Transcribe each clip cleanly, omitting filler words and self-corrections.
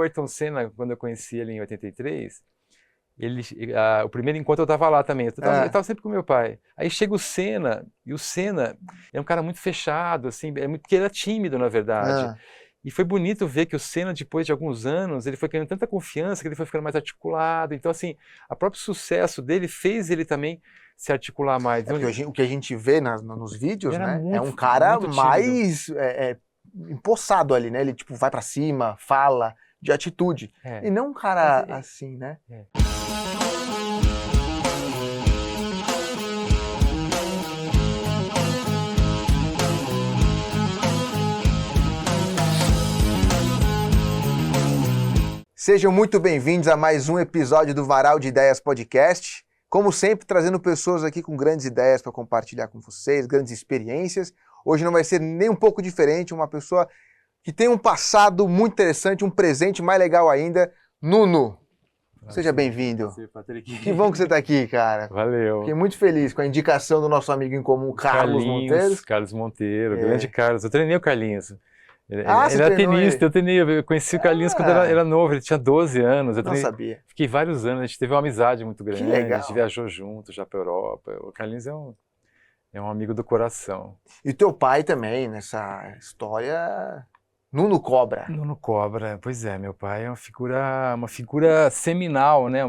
Ayrton Senna, quando eu conheci ele em 83, o primeiro encontro eu estava lá também, eu tava sempre com meu pai. Aí chega o Senna, e o Senna é um cara muito fechado, assim, porque ele era tímido, na verdade. E foi bonito ver que o Senna, depois de alguns anos, ele foi ganhando tanta confiança que ele foi ficando mais articulado. Então, assim, o próprio sucesso dele fez ele também se articular mais. O que a gente vê nos vídeos, né, muito, é um cara muito mais empossado ali, né? Ele, tipo, vai pra cima, fala, de atitude. E não um cara assim, né? Sejam muito bem-vindos a mais um episódio do Varal de Ideias Podcast. Como sempre, trazendo pessoas aqui com grandes ideias para compartilhar com vocês, grandes experiências. Hoje não vai ser nem um pouco diferente, uma pessoa que tem um passado muito interessante, um presente mais legal ainda, Nuno. Seja bem-vindo. Patrick. Que bom que você está aqui, cara. Valeu. Fiquei muito feliz com a indicação do nosso amigo em comum, Carlos Monteiro. Carlos Monteiro, grande Carlos. Eu treinei o Carlinhos. Ele você era treinou tenista, ele? eu conheci o Carlinhos quando era novo, ele tinha 12 anos. Não sabia. Fiquei vários anos, a gente teve uma amizade muito grande, Que legal. a gente viajou junto já para a Europa. O Carlinhos é um amigo do coração. E teu pai também, nessa história, Nuno Cobra. Nuno Cobra, pois é, meu pai é uma figura seminal, né?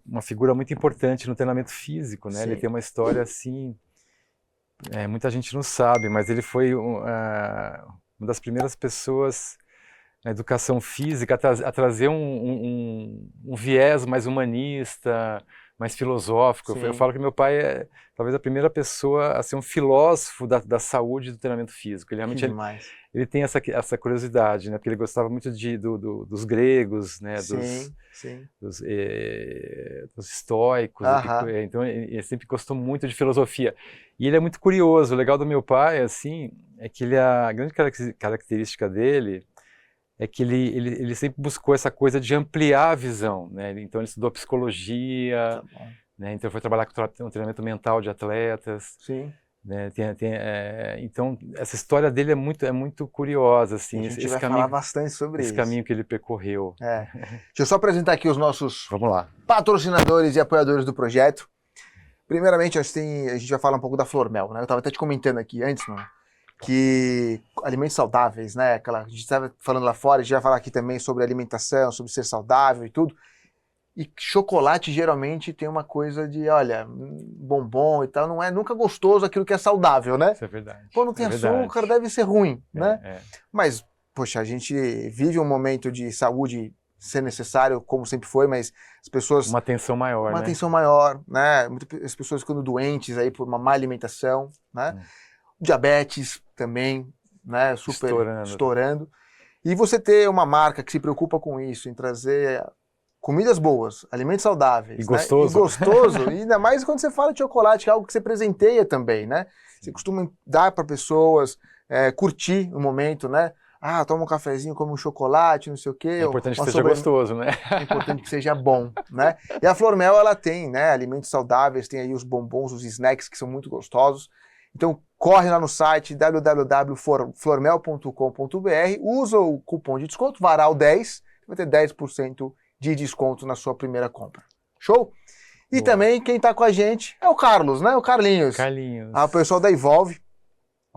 Uma figura muito importante no treinamento físico, né? Sim. Ele tem uma história assim, muita gente não sabe, mas ele foi uma das primeiras pessoas na educação física a trazer um viés mais humanista, mais filosófico. Sim. Eu falo que meu pai é talvez a primeira pessoa a ser um filósofo da saúde e do treinamento físico. Ele realmente ele tem essa curiosidade, né? Porque ele gostava muito dos gregos, né? Dos estoicos. Então ele sempre gostou muito de filosofia. E ele é muito curioso. O legal do meu pai, assim, é que a grande característica dele é que ele sempre buscou essa coisa de ampliar a visão, né? Então ele estudou psicologia, né? Então foi trabalhar com o treinamento mental de atletas. Sim. Né? Então essa história dele é muito curiosa, assim. A gente vai falar bastante sobre isso. Esse caminho que ele percorreu. Deixa eu só apresentar aqui os nossos patrocinadores e apoiadores do projeto. Primeiramente, a gente vai falar um pouco da Flormel, né? Eu estava até te comentando aqui antes, mano, que alimentos saudáveis, né? A gente estava falando lá fora, a gente vai falar aqui também sobre alimentação, sobre ser saudável e tudo. E chocolate geralmente tem uma coisa de, olha, bombom e tal, não é nunca gostoso aquilo que é saudável, né? Isso é verdade. Pô, não tem açúcar, deve ser ruim, né? Mas, poxa, a gente vive um momento de saúde ser necessário, como sempre foi, mas as pessoas... Uma atenção maior, Uma atenção maior, né? As pessoas ficando doentes aí por uma má alimentação, né? Diabetes também, né? Super estourando. E você ter uma marca que se preocupa com isso, em trazer comidas boas, alimentos saudáveis, e gostoso, né? E gostoso, e ainda mais quando você fala de chocolate, que é algo que você presenteia também, né? Você costuma dar para pessoas curtir o momento, né? Toma um cafezinho, come um chocolate, não sei o quê. É importante que seja gostoso, né? É importante que seja bom, né? E a Flormel, ela tem, né, alimentos saudáveis, tem aí os bombons, os snacks que são muito gostosos. Então, corre lá no site www.flormel.com.br, usa o cupom de desconto, VARAL10, vai ter 10% de desconto na sua primeira compra. Show? E também quem tá com a gente é o Carlos, né? O Carlinhos. O pessoal da Evolve,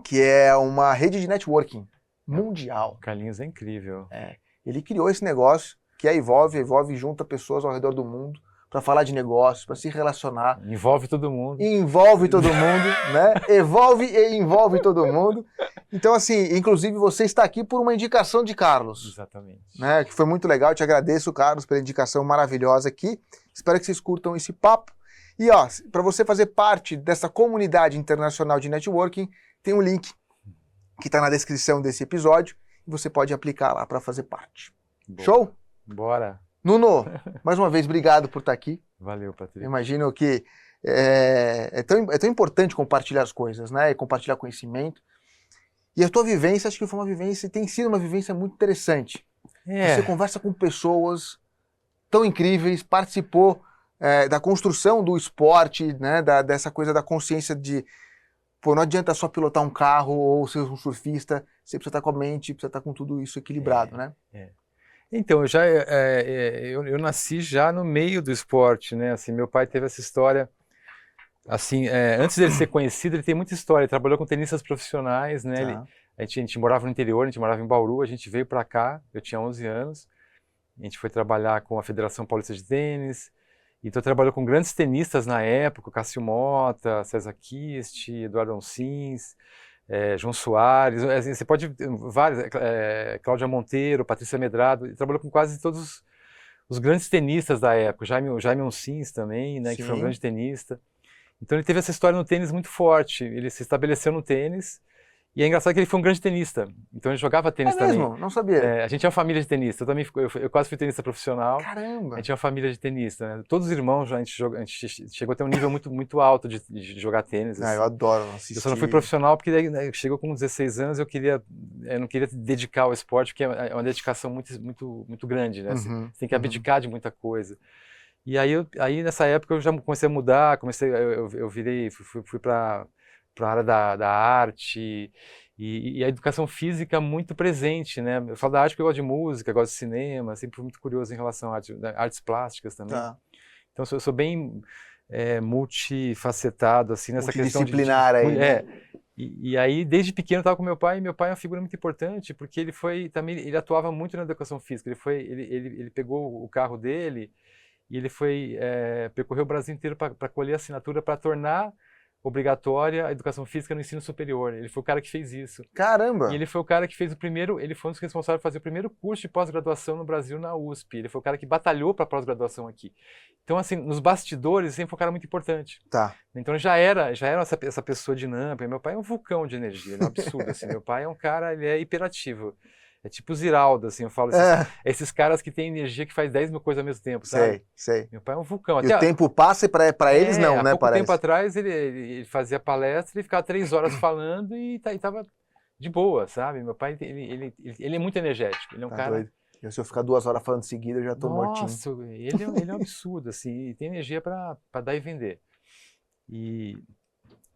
que é uma rede de networking mundial. O Carlinhos é incrível. Ele criou esse negócio, que é a Evolve. A Evolve junta pessoas ao redor do mundo para falar de negócios, para se relacionar. Envolve todo mundo. Envolve todo mundo, né? Evolve e envolve todo mundo. Então, assim, inclusive você está aqui por uma indicação de Carlos. Exatamente. Né? Que foi muito legal. Eu te agradeço, Carlos, pela indicação maravilhosa aqui. Espero que vocês curtam esse papo. E, para você fazer parte dessa comunidade internacional de networking, tem um link que está na descrição desse episódio e você pode aplicar lá para fazer parte. Boa. Show? Bora. Nuno, mais uma vez, obrigado por estar aqui. Valeu, Patrick. Eu imagino que é tão importante compartilhar as coisas, né? E compartilhar conhecimento. E a tua vivência, acho que foi uma vivência, tem sido uma vivência muito interessante. Você conversa com pessoas tão incríveis, participou da construção do esporte, né? Dessa coisa da consciência de... Pô, não adianta só pilotar um carro ou ser um surfista, você precisa estar com a mente, precisa estar com tudo isso equilibrado, né? Então, eu nasci já no meio do esporte, né? Assim, meu pai teve essa história, assim, antes dele ser conhecido, ele tem muita história. Ele trabalhou com tenistas profissionais, né? Tá. A gente morava no interior, a gente morava em Bauru, a gente veio para cá, eu tinha 11 anos, a gente foi trabalhar com a Federação Paulista de Tênis, então trabalhou com grandes tenistas na época, Cássio Mota, César Kist, Eduardo Oncins, João Soares, assim, você pode, vários, Cláudia Monteiro, Patrícia Medrado, ele trabalhou com quase todos os grandes tenistas da época, Jaime Oncins também, né, que foi um grande tenista. Então ele teve essa história no tênis muito forte, ele se estabeleceu no tênis, e é engraçado que ele foi um grande tenista, então ele jogava tênis também. É mesmo? Não sabia. A gente é uma família de tenista, eu quase fui tenista profissional. Caramba! A gente é uma família de tenista, né? Todos os irmãos, a gente chegou a ter um nível muito alto de jogar tênis. Assim. Eu adoro assistir. Eu só não fui profissional porque daí, né, chegou com 16 anos, eu não queria dedicar ao esporte, porque é uma dedicação muito grande, né? Você tem que abdicar de muita coisa. E aí nessa época eu já comecei a mudar, eu fui para a área da arte e a educação física muito presente, né? Eu falo da arte porque eu gosto de música, gosto de cinema, sempre fui muito curioso em relação a artes plásticas também. Tá. Então eu sou bem multifacetado assim nessa questão multidisciplinar aí. Né? E aí desde pequeno eu estava com meu pai, e meu pai é uma figura muito importante porque ele atuava muito na educação física. Ele pegou o carro dele e ele percorreu o Brasil inteiro para colher assinatura para tornar obrigatória a educação física no ensino superior. Ele foi o cara que fez isso. Caramba! E ele foi o cara que fez ele foi um dos responsáveis por fazer o primeiro curso de pós-graduação no Brasil na USP. Ele foi o cara que batalhou para pós-graduação aqui. Então, assim, nos bastidores, ele sempre foi um cara muito importante. Tá. Então, já era essa pessoa dinâmica. Meu pai é um vulcão de energia, ele é um absurdo, assim. Meu pai é um cara, ele é hiperativo. É tipo o Ziraldo, assim, eu falo, esses caras que têm energia que faz 10 mil coisas ao mesmo tempo, sabe? Sei. Meu pai é um vulcão. E o tempo passa e para eles não, né, parece. Há pouco parece. tempo atrás ele fazia palestra, ele ficava 3 horas falando e tava de boa, sabe? Meu pai, ele é muito energético, ele é um cara... Doido. Se eu ficar 2 horas falando seguida, eu já tô mortinho. Nossa, ele é um absurdo, assim, e tem energia para dar e vender.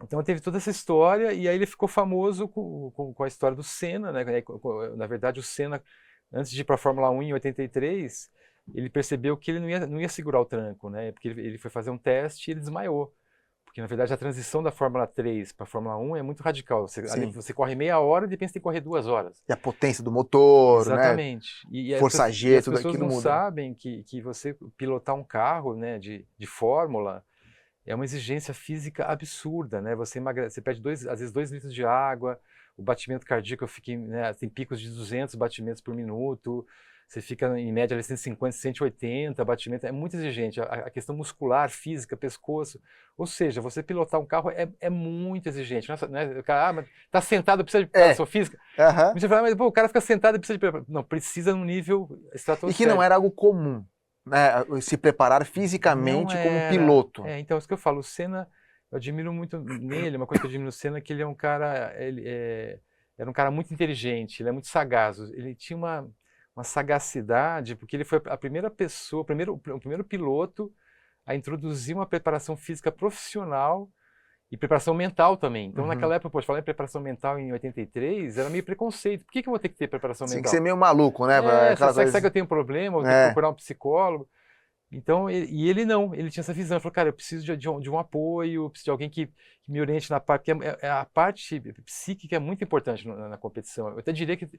Então teve toda essa história, e aí ele ficou famoso com a história do Senna, né? Na verdade, o Senna, antes de ir para a Fórmula 1 em 83, ele percebeu que ele não ia segurar o tranco, né? Porque ele foi fazer um teste e ele desmaiou. Porque, na verdade, a transição da Fórmula 3 para a Fórmula 1 é muito radical. Você corre meia hora e de repente você tem que correr 2 horas. E a potência do motor, exatamente. Né? E Força G, tudo aquilo muda. As pessoas não sabem que você pilotar um carro, né, de Fórmula é uma exigência física absurda, né? Você perde às vezes 2 litros de água, o batimento cardíaco tem picos de 200 batimentos por minuto, você fica em média 150, 180 batimentos, é muito exigente. A questão muscular, física, pescoço, ou seja, você pilotar um carro é muito exigente. Né? O cara, mas tá sentado, precisa de preparação física. Você fala, mas o cara fica sentado e precisa de preparação. Não, precisa num nível estratosférico. E que não era algo comum. Se preparar fisicamente como piloto. Então, isso que eu falo, o Senna, eu admiro muito nele, uma coisa que eu admiro no Senna é que ele é um cara, era um cara muito inteligente, ele é muito sagaz, ele tinha uma sagacidade, porque ele foi a primeira pessoa, o primeiro piloto a introduzir uma preparação física profissional e preparação mental também. Então, naquela época, pode falar em preparação mental em 83, era meio preconceito. Por que eu vou ter que ter preparação mental? Tem que ser meio maluco, né? Será que eu tenho um problema? Eu tenho que procurar um psicólogo? Então, ele não, ele tinha essa visão. Ele falou, cara, eu preciso de um apoio, eu preciso de alguém que me oriente na parte, porque a parte psíquica é muito importante na competição. Eu até diria que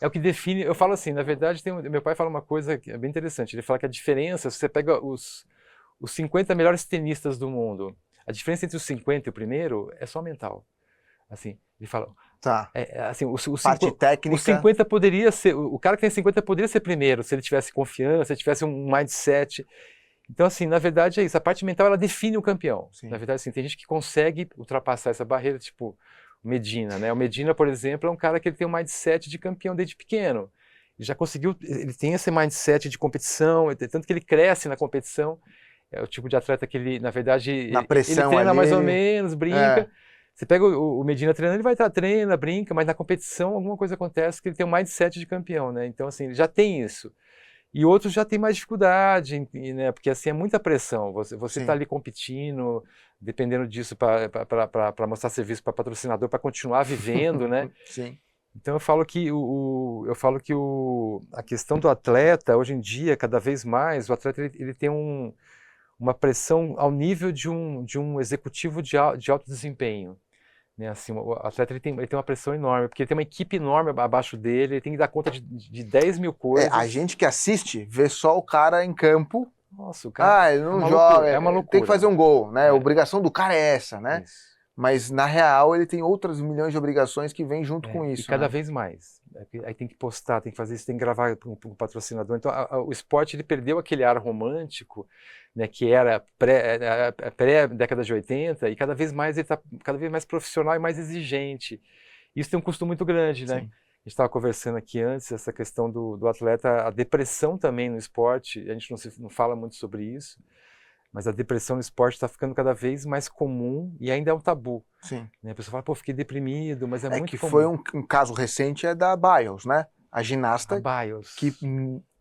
é o que define. Eu falo assim, na verdade, meu pai fala uma coisa que é bem interessante. Ele fala que a diferença, se você pega os 50 melhores tenistas do mundo, a diferença entre os 50 e o primeiro é só mental. Assim, ele fala... Tá. Assim, parte técnica. O 50 poderia ser... O cara que tem 50 poderia ser primeiro, se ele tivesse confiança, se ele tivesse um mindset. Então, assim, na verdade é isso. A parte mental, ela define o campeão. Sim. Na verdade, assim, tem gente que consegue ultrapassar essa barreira, tipo o Medina, né? O Medina, por exemplo, é um cara que ele tem um mindset de campeão desde pequeno. Ele já conseguiu... Ele tem esse mindset de competição, tanto que ele cresce na competição. É o tipo de atleta que ele, na verdade, na pressão ele treina ali, mais ou menos, brinca. Você pega o Medina treinando, ele vai estar treina, brinca, mas na competição alguma coisa acontece que ele tem um mindset de campeão, né? Então, assim, ele já tem isso. E outros já têm mais dificuldade, né? Porque, assim, é muita pressão. Você está ali competindo, dependendo disso para mostrar serviço para patrocinador, para continuar vivendo, né? Sim. Então eu falo que a questão do atleta, hoje em dia, cada vez mais, o atleta ele tem uma pressão ao nível de um executivo de alto desempenho. Né? Assim, o atleta ele tem uma pressão enorme, porque ele tem uma equipe enorme abaixo dele, ele tem que dar conta de 10 mil coisas. A gente que assiste vê só o cara em campo. Nossa, o cara ele não joga, é uma loucura. Tem que fazer um gol, né? A obrigação do cara é essa, né? Isso. Mas, na real, ele tem outras milhões de obrigações que vêm junto com isso. E cada vez mais. Aí tem que postar, tem que fazer isso, tem que gravar com o patrocinador. Então, o esporte ele perdeu aquele ar romântico, né, que era pré-década de 80, e cada vez mais ele está cada vez mais profissional e mais exigente. Isso tem um custo muito grande, né? Sim. A gente estava conversando aqui antes, essa questão do atleta, a depressão também no esporte, a gente não fala muito sobre isso, mas a depressão no esporte está ficando cada vez mais comum e ainda é um tabu. Sim. Né? A pessoa fala, pô, fiquei deprimido, mas é muito que comum. foi um caso recente da Biles, né? A ginasta que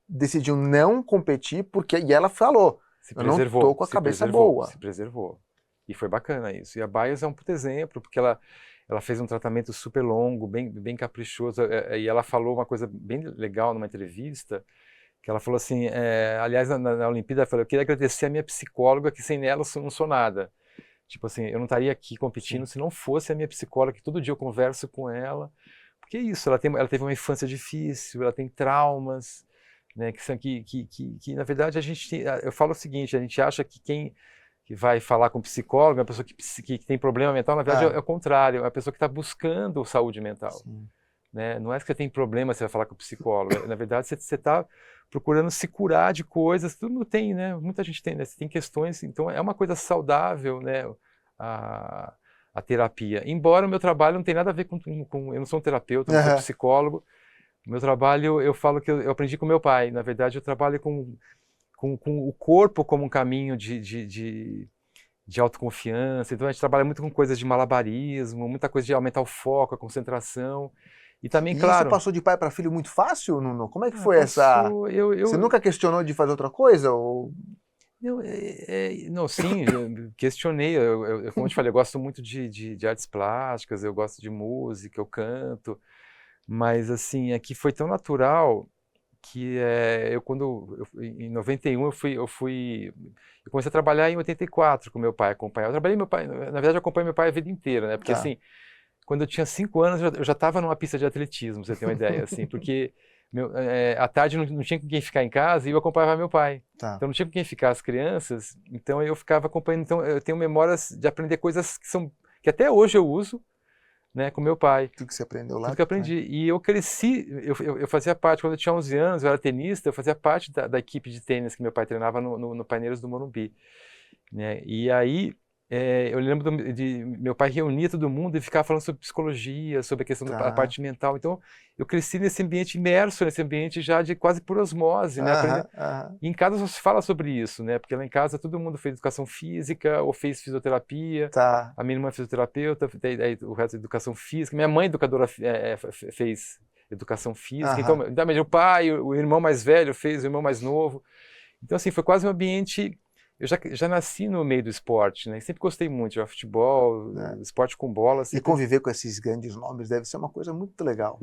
decidiu não competir e ela falou, eu não tô com a cabeça boa. Se preservou. E foi bacana isso. E a Biles é um puto exemplo, porque ela fez um tratamento super longo, bem caprichoso, e ela falou uma coisa bem legal numa entrevista, que ela falou assim, aliás, na Olimpíada, ela falou, eu queria agradecer a minha psicóloga, que sem ela eu não sou nada. Tipo assim, eu não estaria aqui competindo se não fosse a minha psicóloga, que todo dia eu converso com ela. Porque é isso, ela teve uma infância difícil, ela tem traumas, né, que na verdade, eu falo o seguinte, a gente acha que quem que vai falar com psicólogo é uma pessoa que tem problema mental, na verdade é o contrário, é a pessoa que está buscando saúde mental. Né? Não é que você tem problema, você vai falar com o psicólogo, na verdade você está procurando se curar de coisas, todo mundo tem, né? Muita gente tem, né? Você tem questões, então é uma coisa saudável, né? A terapia. Embora o meu trabalho não tenha nada a ver com eu não sou um terapeuta, não sou psicólogo. O meu trabalho, eu falo que eu aprendi com meu pai. Na verdade, eu trabalho com o corpo como um caminho de autoconfiança. Então a gente trabalha muito com coisas de malabarismo, muita coisa de aumentar o foco, a concentração. E também, claro... isso passou de pai para filho muito fácil, Nuno? Como é que foi essa... Você nunca questionou de fazer outra coisa? Ou... Não, sim, eu questionei. Como eu te falei, eu gosto muito de artes plásticas, eu gosto de música, eu canto. Mas, assim, aqui foi tão natural que em 91 eu comecei a trabalhar em 84 com meu pai, acompanhar. Eu trabalhei meu pai, na verdade eu acompanhei meu pai a vida inteira, né? Porque assim, quando eu tinha 5 anos eu já estava numa pista de atletismo, pra você ter uma ideia, assim, porque à tarde não tinha com quem ficar em casa e eu acompanhava meu pai. Então não tinha com quem ficar as crianças, então eu ficava acompanhando. Então eu tenho memórias de aprender coisas que até hoje eu uso, né, com meu pai. Tudo que você aprendeu lá? Tudo que eu aprendi. E eu cresci, eu fazia parte, quando eu tinha 11 anos, eu era tenista, eu fazia parte da equipe de tênis que meu pai treinava no Paineiros do Morumbi. Né? E aí, eu lembro de meu pai reunia todo mundo e ficava falando sobre psicologia, sobre a questão da parte mental. Então, eu cresci nesse ambiente, imerso nesse ambiente já de quase por osmose, né? E em casa só se fala sobre isso, né? Porque lá em casa todo mundo fez educação física ou fez fisioterapia. A minha irmã é fisioterapeuta, o resto é educação física. Minha mãe, educadora, fez educação física. Então, o pai, o irmão mais velho fez, o irmão mais novo. Então, assim, foi quase um ambiente... Eu já nasci no meio do esporte, né? Sempre gostei muito de futebol, esporte com bola. E conviver com esses grandes nomes deve ser uma coisa muito legal,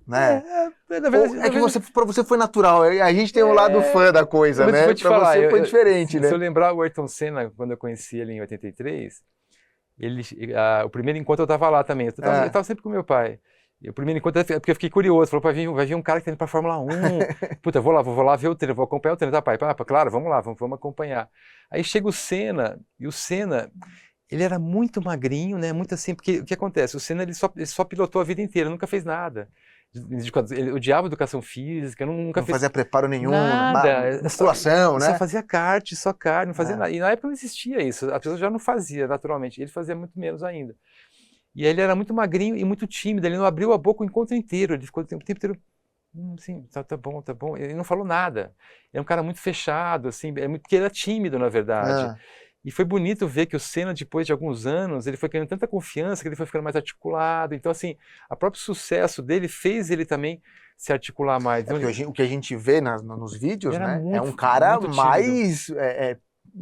né? Na verdade, para você foi natural. A gente tem um lado fã da coisa, né? Vou te falar, você foi diferente, né? Se eu lembrar o Ayrton Senna, quando eu conheci ele em 83, o primeiro encontro eu estava lá também. Eu estava sempre com meu pai. O primeiro encontro, porque eu fiquei curioso, falou, vai vir um cara que tá indo pra Fórmula 1, puta, eu vou lá ver o treino, vou acompanhar o treino, tá pai? Claro, vamos lá, vamos acompanhar. Aí chega o Senna, e o Senna, ele era muito magrinho, né, muito assim, porque o que acontece? O Senna, ele só pilotou a vida inteira, nunca fez nada. Ele odiava educação física, nunca fez... Não fazia preparo nenhum, nada, musculação, né? Só fazia kart, só carne, não fazia nada. E na época não existia isso, a pessoa já não fazia naturalmente, ele fazia muito menos ainda. E ele era muito magrinho e muito tímido, ele não abriu a boca o encontro inteiro, ele ficou o tempo inteiro, sim, tá bom, ele não falou nada. Ele é um cara muito fechado, assim, porque ele era tímido, na verdade. E foi bonito ver que o Senna, depois de alguns anos, ele foi ganhando tanta confiança que ele foi ficando mais articulado. Então, assim, o próprio sucesso dele fez ele também se articular mais. O que a gente vê nos vídeos, né, é um cara mais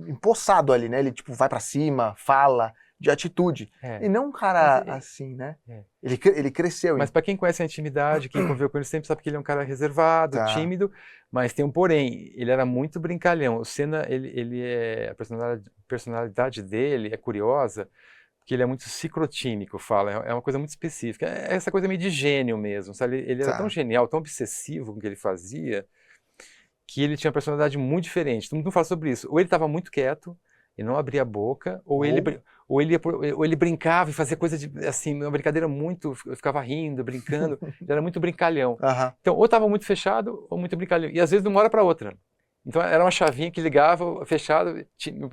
empossado ali, né? Ele, tipo, vai pra cima, fala... de atitude. E não um cara assim, né? Ele cresceu. Mas para quem conhece a intimidade, quem conviveu com ele sempre sabe que ele é um cara reservado, tímido, mas tem um porém, ele era muito brincalhão. O Senna, a personalidade dele é curiosa, porque ele é muito ciclotímico, é uma coisa muito específica. É essa coisa meio de gênio mesmo, sabe? Ele era tão genial, tão obsessivo com o que ele fazia, que ele tinha uma personalidade muito diferente. Todo mundo fala sobre isso. Ou ele estava muito quieto, ele não abria a boca, ou ele brincava e fazia coisa assim, uma brincadeira muito, ficava rindo, brincando, ele era muito brincalhão. Então, ou estava muito fechado, ou muito brincalhão. E às vezes de uma hora para outra. Então, era uma chavinha que ligava, fechado.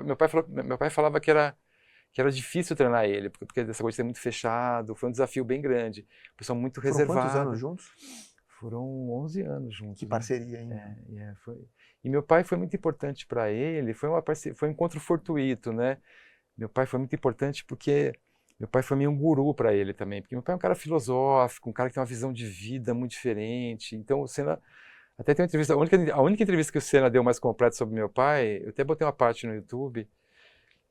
Meu pai falava que era difícil treinar ele, porque essa coisa de ser muito fechado, foi um desafio bem grande. Pessoa muito reservada. Quantos anos juntos? Foram 11 anos juntos. Que parceria, hein? Foi. E meu pai foi muito importante para ele, foi um encontro fortuito, né? Meu pai foi muito importante porque meu pai foi meio um guru para ele também, porque meu pai é um cara filosófico, um cara que tem uma visão de vida muito diferente. Então o Senna, até tem uma entrevista, a única entrevista que o Senna deu mais completa sobre meu pai, eu até botei uma parte no YouTube,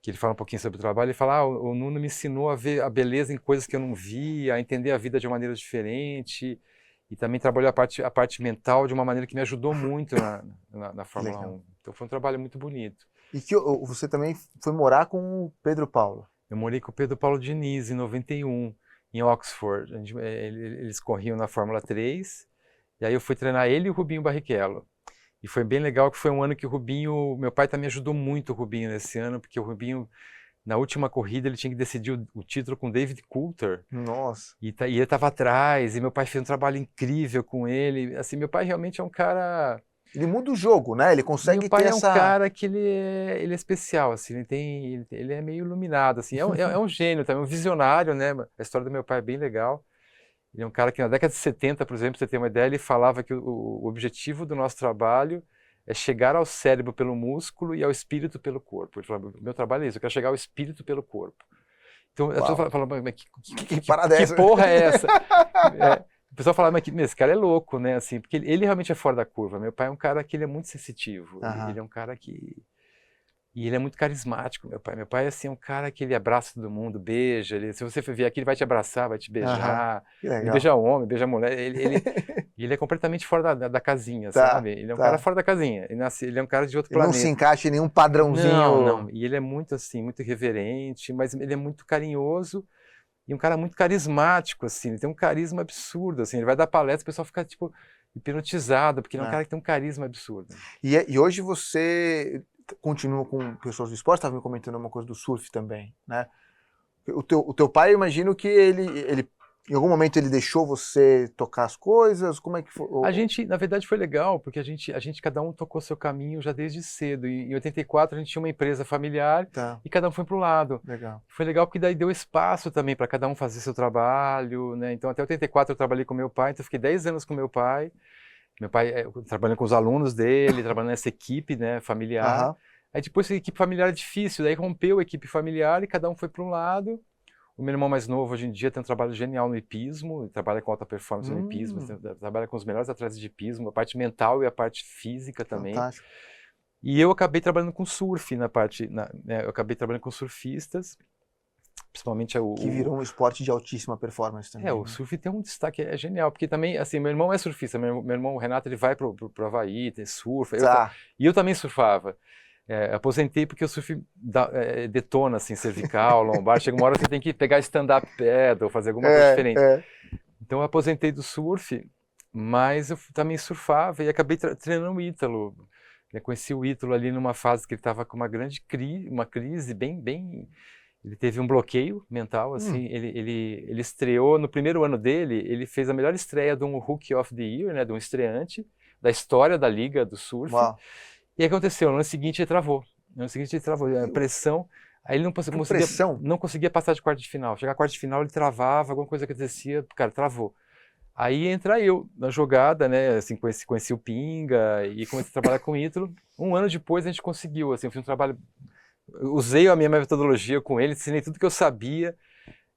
que ele fala um pouquinho sobre o trabalho, ele fala, o Nuno me ensinou a ver a beleza em coisas que eu não via, a entender a vida de uma maneira diferente, e também trabalhou a parte mental de uma maneira que me ajudou muito na Fórmula 1. Então foi um trabalho muito bonito. E que você também foi morar com o Pedro Paulo? Eu morei com o Pedro Paulo Diniz em 91, em Oxford. Eles corriam na Fórmula 3, e aí eu fui treinar ele e o Rubinho Barrichello. E foi bem legal que foi um ano que meu pai também ajudou muito o Rubinho nesse ano, porque o Rubinho, na última corrida, ele tinha que decidir o título com David Coulthard. Nossa! E ele estava atrás, e meu pai fez um trabalho incrível com ele. Assim, meu pai realmente é um cara... Ele muda o jogo, né? Ele consegue ter essa... Meu pai é um cara que ele é especial, assim, ele é meio iluminado, assim. É um gênio também, um visionário, né? A história do meu pai é bem legal. Ele é um cara que na década de 70, por exemplo, pra você ter uma ideia, ele falava que o objetivo do nosso trabalho é chegar ao cérebro pelo músculo e ao espírito pelo corpo. Ele falava, meu trabalho é isso, eu quero chegar ao espírito pelo corpo. Então, a pessoa fala, mas que porra é essa? O pessoal fala, mas esse cara é louco, né? Assim, porque ele realmente é fora da curva. Meu pai é um cara que ele é muito sensitivo. Ele é um cara que... E ele é muito carismático, meu pai. Meu pai, assim, é um cara que ele abraça todo mundo, beija. Se você vier aqui, ele vai te abraçar, vai te beijar. Ele beija homem, beija mulher. Ele é completamente fora da casinha, sabe? Ele é um cara fora da casinha. Ele é um cara de outro planeta. Ele não se encaixa em nenhum padrãozinho. Não. E ele é muito, assim, muito irreverente, mas ele é muito carinhoso e um cara muito carismático, assim. Ele tem um carisma absurdo, assim. Ele vai dar palestra, o pessoal fica, tipo, hipnotizado, porque ele é um cara que tem um carisma absurdo. E hoje você... continua com pessoas do esporte, estava me comentando uma coisa do surf também, né? O teu pai, eu imagino que ele em algum momento ele deixou você tocar as coisas, como é que foi? A gente, na verdade, foi legal, porque a gente cada um tocou seu caminho já desde cedo, e em 84 a gente tinha uma empresa familiar, e cada um foi para um lado. Legal. Foi legal porque daí deu espaço também para cada um fazer seu trabalho, né? Então até 84 eu trabalhei com meu pai, então eu fiquei 10 anos com meu pai trabalhando com os alunos dele, trabalhando nessa equipe, né, familiar. Aí depois a equipe familiar é difícil, daí rompeu a equipe familiar e cada um foi para um lado. O meu irmão mais novo hoje em dia tem um trabalho genial no hipismo, ele trabalha com alta performance no hipismo, trabalha com os melhores atletas de hipismo, a parte mental e a parte física também. Fantástico. E eu acabei trabalhando com surf eu acabei trabalhando com surfistas, principalmente que virou um esporte de altíssima performance também. O surf tem um destaque, é genial, porque também, assim, meu irmão é surfista, meu irmão, o Renato, ele vai pro Havaí, tem surfa, e eu também surfava. Aposentei porque o surf detona, assim, cervical, lombar, chega uma hora que você tem que pegar stand-up paddle, fazer alguma coisa diferente. Então eu aposentei do surf, mas eu também surfava e acabei treinando o Ítalo. Eu conheci o Ítalo ali numa fase que ele estava com uma grande crise bem... Ele teve um bloqueio mental, assim, ele estreou, no primeiro ano dele, ele fez a melhor estreia de um Rookie of the Year, né, de um estreante da história da liga do surf. Uau. E aí aconteceu, no ano seguinte ele travou, a pressão, aí ele não conseguia passar de quarto de final, chegar a quarto de final ele travava, alguma coisa que acontecia, cara, travou. Aí entra eu na jogada, né, assim, conheci o Pinga e comecei a trabalhar com o Ítalo. Um ano depois a gente conseguiu, assim, foi um trabalho... Usei a minha metodologia com ele, ensinei tudo que eu sabia.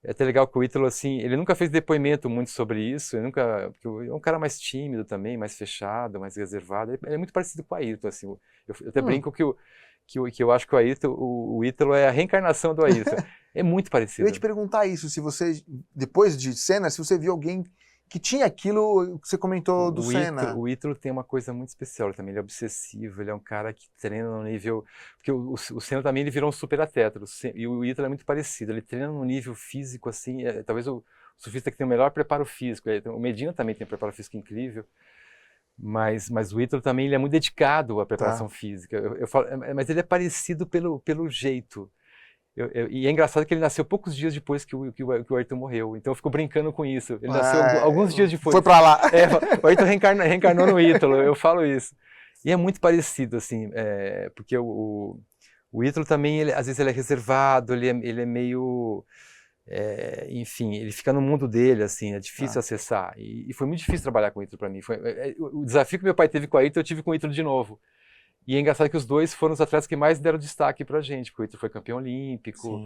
É até legal que o Ítalo, assim, ele nunca fez depoimento muito sobre isso, porque é um cara mais tímido também, mais fechado, mais reservado. Ele é muito parecido com o Ayrton, assim. Eu até brinco que que eu acho que o Ítalo é a reencarnação do Ayrton. É muito parecido. Eu ia te perguntar isso, se você, depois de Senna, se você viu alguém que tinha aquilo que você comentou do Senna. O Ítalo tem uma coisa muito especial também, ele é obsessivo, ele é um cara que treina no nível... Porque o Senna também ele virou um super atleta, e o Ítalo é muito parecido, ele treina num nível físico assim, talvez o surfista que tem o melhor preparo físico, o Medina também tem um preparo físico incrível, mas o Ítalo também ele é muito dedicado à preparação física, eu falo, mas ele é parecido pelo jeito. E é engraçado que ele nasceu poucos dias depois que o Ayrton morreu. Então eu fico brincando com isso. Ele nasceu alguns dias depois. Foi pra lá. O Ayrton reencarnou no Ítalo, eu falo isso. E é muito parecido, assim, porque o Ítalo também, às vezes ele é reservado, ele é meio... enfim, ele fica no mundo dele, assim, é difícil acessar. E foi muito difícil trabalhar com o Ítalo para mim. O desafio que meu pai teve com o Ayrton, eu tive com o Ítalo de novo. E é engraçado que os dois foram os atletas que mais deram destaque pra gente, porque o Ítalo foi campeão olímpico,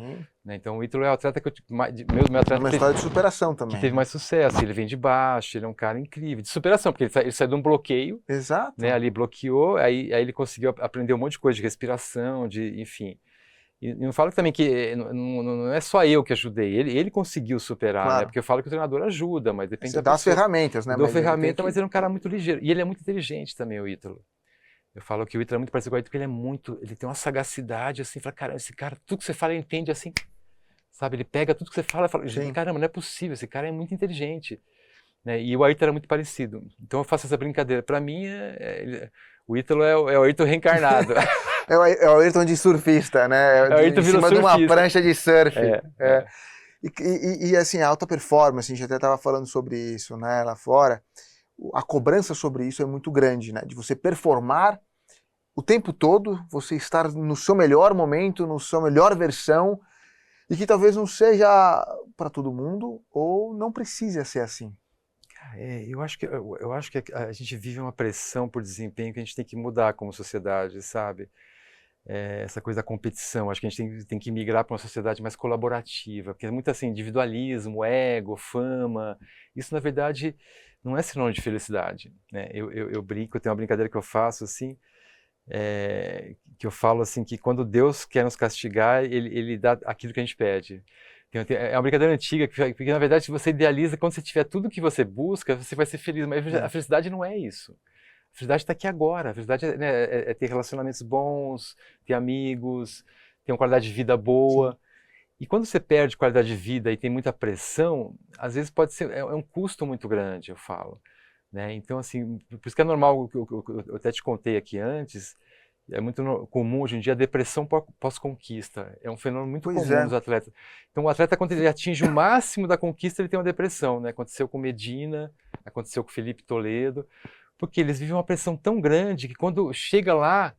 né? Então o Ítalo é o atleta que meu atleta uma história de superação também. Que teve mais sucesso, ele vem de baixo, ele é um cara incrível, de superação, porque ele saiu de um bloqueio, exato, né? Ali bloqueou, aí ele conseguiu aprender um monte de coisa de respiração, enfim. E não falo também que não é só eu que ajudei, ele conseguiu superar, né? Porque eu falo que o treinador ajuda, mas depende da pessoa. Você dá as ferramentas, né? Dou ferramenta, mas ele é um cara muito ligeiro, e ele é muito inteligente também, o Ítalo. Eu falo que o Ítalo é muito parecido com o Ayrton, porque ele tem uma sagacidade, assim, fala, caramba, esse cara, tudo que você fala ele entende, assim, sabe, ele pega tudo que você fala e fala, caramba, não é possível, esse cara é muito inteligente, né? E o Ayrton era muito parecido, então eu faço essa brincadeira, pra mim, o Ítalo é o Ayrton reencarnado. É o Ayrton de surfista, né? O Ayrton em cima surfista. De uma prancha de surf. E assim, a alta performance, a gente até estava falando sobre isso, né, lá fora, a cobrança sobre isso é muito grande, né? De você performar o tempo todo, você estar no seu melhor momento, na sua melhor versão, e que talvez não seja para todo mundo, ou não precise ser assim. Eu acho que a gente vive uma pressão por desempenho que a gente tem que mudar como sociedade, sabe? Essa coisa da competição, acho que a gente tem que migrar para uma sociedade mais colaborativa, porque é muito assim, individualismo, ego, fama, isso na verdade não é sinônimo de felicidade, né? Eu brinco, tem uma brincadeira que eu faço assim, que eu falo assim, que quando Deus quer nos castigar, ele dá aquilo que a gente pede. É uma brincadeira antiga, porque na verdade se você idealiza, quando você tiver tudo que você busca, você vai ser feliz, mas a felicidade não é isso. A felicidade está aqui agora, a felicidade é ter relacionamentos bons, ter amigos, ter uma qualidade de vida boa. Sim. E quando você perde qualidade de vida e tem muita pressão, às vezes pode ser, um custo muito grande, eu falo. Né? Então, assim, por isso que é normal, eu até te contei aqui antes, é muito comum hoje em dia a depressão pós-conquista. É um fenômeno muito comum nos atletas. Então, o atleta, quando ele atinge o máximo da conquista, ele tem uma depressão. Né? Aconteceu com Medina, aconteceu com Felipe Toledo, porque eles vivem uma pressão tão grande que quando chega lá,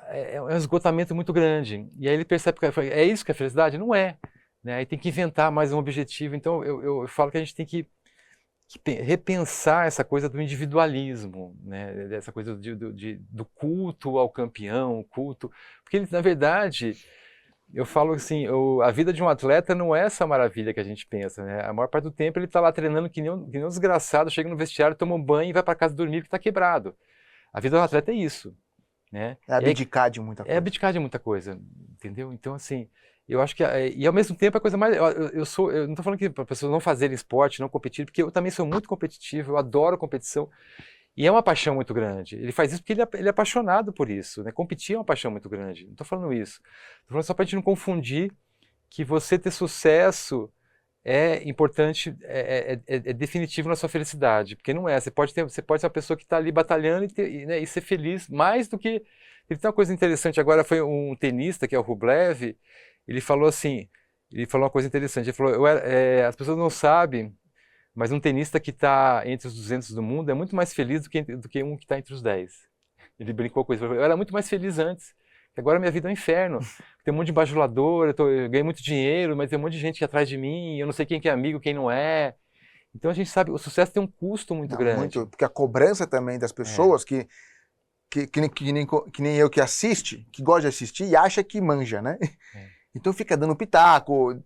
é um esgotamento muito grande. E aí ele percebe que é isso que é felicidade? Não é. Né? Aí tem que inventar mais um objetivo. Então, eu falo que a gente tem que repensar essa coisa do individualismo, né? Essa coisa do culto ao campeão, culto... Porque, na verdade, eu falo assim, a vida de um atleta não é essa maravilha que a gente pensa, né? A maior parte do tempo ele está lá treinando que nem um desgraçado, chega no vestiário, toma um banho e vai para casa dormir porque está quebrado. A vida do atleta é isso. Né? É abdicar de muita coisa. É abdicar de muita coisa, entendeu? Então, assim, eu acho que... E ao mesmo tempo a coisa mais... Eu não estou falando que para pessoas não fazerem esporte, não competir, porque eu também sou muito competitivo, eu adoro competição. E é uma paixão muito grande. Ele faz isso porque ele é apaixonado por isso. Né? Competir é uma paixão muito grande. Não estou falando isso. Estou falando só para a gente não confundir que você ter sucesso é importante, é definitivo na sua felicidade. Porque não é. Você pode ser uma pessoa que está ali batalhando e ser feliz mais do que... Ele tem uma coisa interessante agora, foi um tenista, que é o Rublev, ele falou assim, ele falou uma coisa interessante, ele falou, as pessoas não sabem, mas um tenista que está entre os 200 do mundo é muito mais feliz do que um que está entre os 10. Ele brincou com isso, eu era muito mais feliz antes, agora minha vida é um inferno, tem um monte de bajulador, eu ganhei muito dinheiro, mas tem um monte de gente que é atrás de mim, eu não sei quem que é amigo, quem não é. Então a gente sabe, o sucesso tem um custo muito grande. Porque a cobrança também das pessoas que nem eu que assiste, que gosta de assistir e acha que manja, né? Então fica dando pitaco,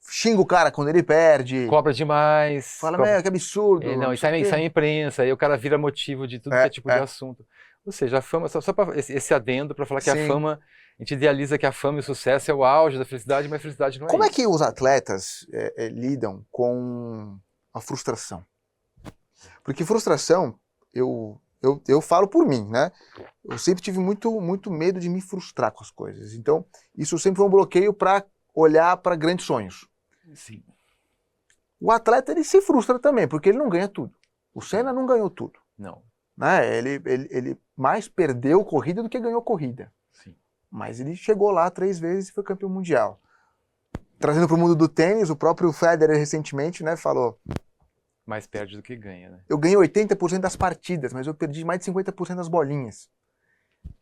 xinga o cara quando ele perde. Cobra demais. Fala, que absurdo. E sai na imprensa, aí o cara vira motivo de tudo que é tipo de assunto. Ou seja, a fama, só para esse adendo para falar que Sim. a fama, a gente idealiza que a fama e o sucesso é o auge da felicidade, mas a felicidade não é Como é isso. que os atletas lidam com a frustração? Porque frustração, eu falo por mim, né? Eu sempre tive muito medo de me frustrar com as coisas. Então, isso sempre foi um bloqueio para olhar para grandes sonhos. Sim. O atleta, ele se frustra também, porque ele não ganha tudo. O Senna não ganhou tudo. Não. Né? Ele mais perdeu corrida do que ganhou corrida. Sim. Mas ele chegou lá 3 vezes e foi campeão mundial. Trazendo para o mundo do tênis, o próprio Federer recentemente, né, falou: Mais perde do que ganha, né? eu ganhei 80% das partidas, mas eu perdi mais de 50% das bolinhas.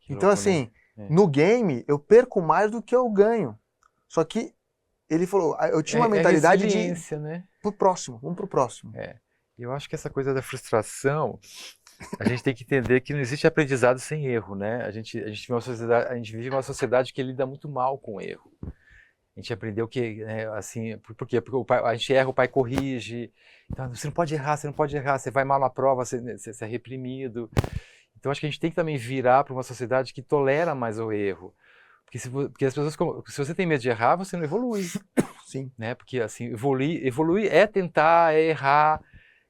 Que Então, louco, assim, né? no game, eu perco mais do que eu ganho. Só que ele falou, eu tinha uma mentalidade resiliência, né? Vamos pro próximo. Eu acho que essa coisa da frustração, a gente tem que entender que não existe aprendizado sem erro, né? A gente vive uma sociedade que lida muito mal com o erro. A gente aprendeu que, assim, por quê? Porque a gente erra, o pai corrige. Então, você não pode errar, você vai mal na prova, você é reprimido. Então, acho que a gente tem que também virar para uma sociedade que tolera mais o erro. Porque as pessoas, se você tem medo de errar, você não evolui. Sim. Né? Porque, assim, evoluir é tentar, é errar.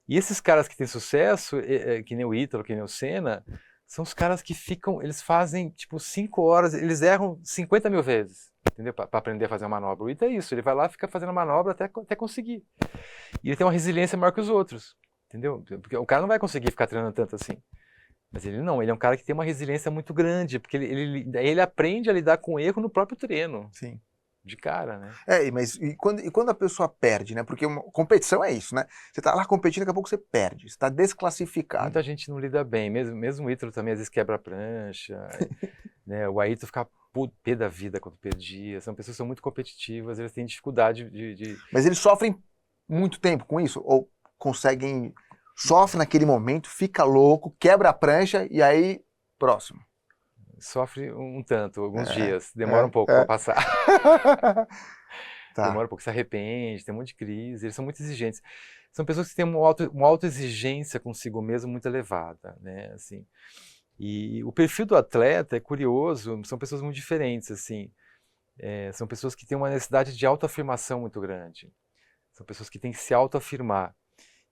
E esses caras que têm sucesso, que nem o Ítalo, que nem o Senna, são os caras que eles fazem, tipo, 5 horas, eles erram 50 mil vezes. Entendeu? Para aprender a fazer uma manobra. O Ita é isso, ele vai lá e fica fazendo a manobra até conseguir. E ele tem uma resiliência maior que os outros, entendeu? Porque o cara não vai conseguir ficar treinando tanto assim. Mas ele não, ele é um cara que tem uma resiliência muito grande, porque ele aprende a lidar com o erro no próprio treino. Sim. De cara, né? Mas quando a pessoa perde, né? Porque competição é isso, né? Você tá lá competindo, daqui a pouco você perde, você tá desclassificado. Muita gente não lida bem, mesmo o Ítalo também às vezes quebra a prancha, né? O Ayrton fica pé da vida quando perdia, são pessoas que são muito competitivas, eles têm dificuldade de... Mas eles sofrem muito tempo com isso? Ou conseguem, sofre naquele momento, fica louco, quebra a prancha e aí, próximo? Sofre um tanto, alguns dias, demora um pouco para passar. Tá. Demora um pouco, se arrepende, tem um monte de crise, eles são muito exigentes. São pessoas que têm uma autoexigência consigo mesmo muito elevada, né, assim. E o perfil do atleta é curioso, são pessoas muito diferentes, assim. São pessoas que têm uma necessidade de autoafirmação muito grande. São pessoas que têm que se autoafirmar.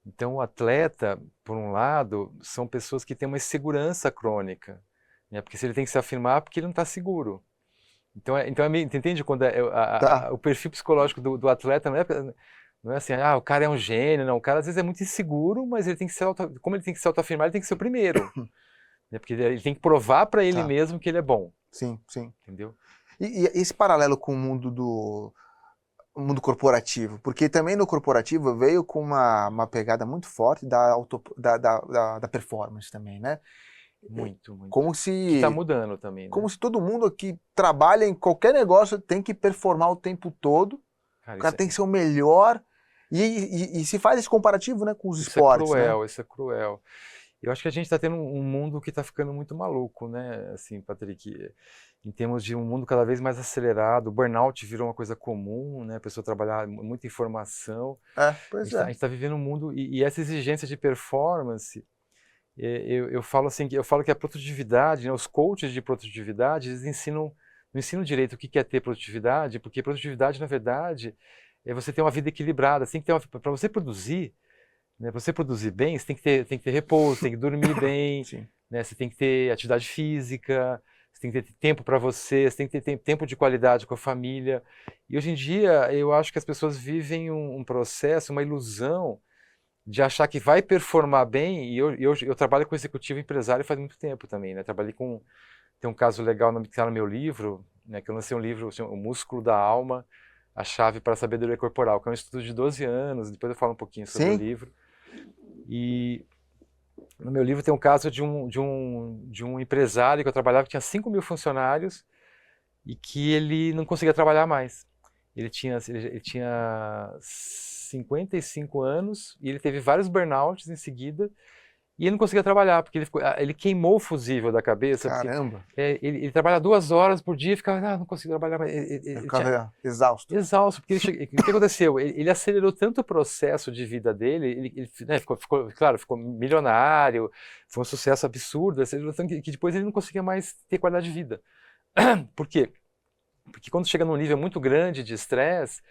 Então, o atleta, por um lado, são pessoas que têm uma insegurança crônica, né, porque se ele tem que se afirmar, porque ele não está seguro. Então, entende quando o perfil psicológico do atleta não é assim, o cara é um gênio, não. O cara às vezes é muito inseguro, mas ele tem que como ele tem que se autoafirmar, ele tem que ser o primeiro. Né? Porque ele tem que provar para ele mesmo que ele é bom. Sim, sim. Entendeu? E esse paralelo com o mundo corporativo, porque também no corporativo veio com uma pegada muito forte da performance também, né? Muito. Como se... Que está mudando também, né? Como se todo mundo que trabalha em qualquer negócio tem que performar o tempo todo. Cara, o cara tem que ser o melhor. E se faz esse comparativo, né, com os esportes. Isso é cruel. Eu acho que a gente está tendo um mundo que está ficando muito maluco, né? Assim, Patrick, em termos de um mundo cada vez mais acelerado, o burnout virou uma coisa comum, né? A pessoa trabalhar muita informação. A gente está vivendo um mundo e essa exigência de performance. Eu falo assim, que a produtividade, né, os coaches de produtividade, eles não ensinam direito o que é ter produtividade, porque produtividade, na verdade, é você ter uma vida equilibrada. Para você produzir, né, para você produzir bem, você tem que ter repouso, tem que dormir bem, né, você tem que ter atividade física, você tem que ter tempo para você tem que ter tempo de qualidade com a família. E hoje em dia, eu acho que as pessoas vivem um processo, uma ilusão, de achar que vai performar bem, e eu trabalho com executivo empresário faz muito tempo também, né? Tem um caso legal que está no meu livro, né? Que eu lancei um livro, O Músculo da Alma, a Chave para a Sabedoria Corporal, que é um estudo de 12 anos, depois eu falo um pouquinho sobre o livro. E no meu livro tem um caso de um empresário que eu trabalhava, que tinha 5 mil funcionários, e que ele não conseguia trabalhar mais. Ele tinha 55 anos e ele teve vários burnouts em seguida E ele não conseguia trabalhar, porque ele queimou o fusível da cabeça. Caramba! Ele trabalha 2 horas por dia e ficava, não consigo trabalhar mais. Ele ficava exausto. Exausto, porque o que aconteceu? Ele acelerou tanto o processo de vida dele, né, ficou milionário, foi um sucesso absurdo, acelerou tanto que depois ele não conseguia mais ter qualidade de vida. Por quê? Porque quando chega num nível muito grande de estresse,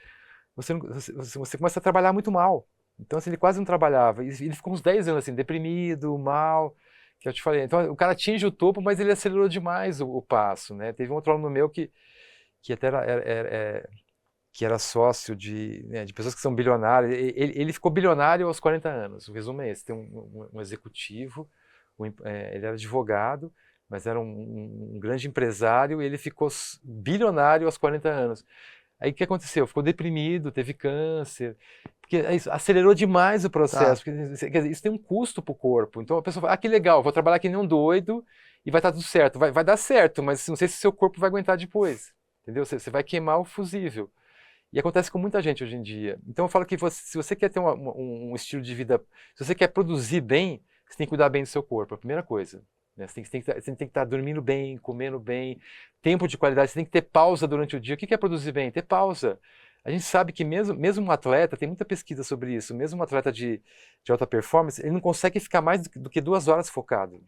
você começa a trabalhar muito mal. Então, assim, ele quase não trabalhava. Ele ficou uns 10 anos assim, deprimido, mal, que eu te falei. Então, o cara atinge o topo, mas ele acelerou demais o passo, né? Teve um outro aluno meu que até que era sócio de pessoas que são bilionárias. Ele ficou bilionário aos 40 anos. O resumo é esse. Tem um executivo, ele era advogado, mas era um grande empresário, e ele ficou bilionário aos 40 anos. Aí o que aconteceu? Ficou deprimido, teve câncer, porque acelerou demais o processo. Quer dizer, isso tem um custo para o corpo. Então a pessoa fala, que legal, vou trabalhar que nem um doido e vai estar tudo certo. Vai dar certo, mas não sei se seu corpo vai aguentar depois. Entendeu? Você vai queimar o fusível. E acontece com muita gente hoje em dia. Então eu falo que se você quer ter um estilo de vida, se você quer produzir bem, você tem que cuidar bem do seu corpo, a primeira coisa. Né? Você tem que estar dormindo bem, comendo bem, tempo de qualidade, você tem que ter pausa durante o dia. O que é produzir bem? Ter pausa. A gente sabe que mesmo um atleta, tem muita pesquisa sobre isso, mesmo um atleta de alta performance, ele não consegue ficar mais do que 2 horas focado.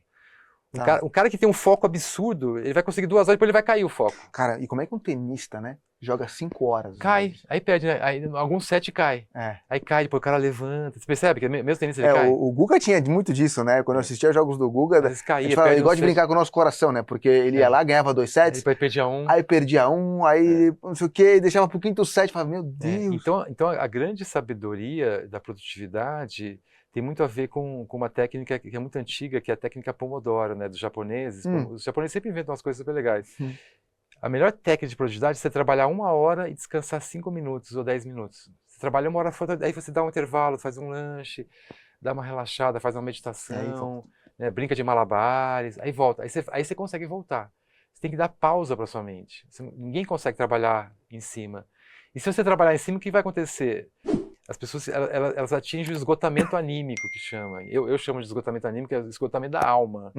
Um cara que tem um foco absurdo, ele vai conseguir 2 horas e depois ele vai cair o foco. Cara, e como é que um tenista, né, joga 5 horas? Cai, aí perde, né? Aí alguns set cai. Aí cai, depois o cara levanta. Você percebe que mesmo tenista ele cai? O Guga tinha muito disso, né? Quando eu assistia aos jogos do Guga, ele gosta de brincar com o nosso coração, né? Porque ele ia lá, ganhava 2 sets. Depois perdia um. Aí perdia um, aí não sei o quê, deixava pro quinto set, falava, meu Deus. Então a grande sabedoria da produtividade tem muito a ver com uma técnica que é muito antiga, que é a técnica Pomodoro, né? Dos japoneses. Os japoneses sempre inventam umas coisas super legais. A melhor técnica de produtividade é você trabalhar 1 hora e descansar 5 minutos ou 10 minutos. Você trabalha 1 hora, aí você dá um intervalo, faz um lanche, dá uma relaxada, faz uma meditação, né, brinca de malabares, aí volta. Aí você consegue voltar. Você tem que dar pausa para sua mente. Ninguém consegue trabalhar em cima. E se você trabalhar em cima, o que vai acontecer? As pessoas elas atingem o esgotamento anímico, que chama. Eu chamo de esgotamento anímico, que é o esgotamento da alma.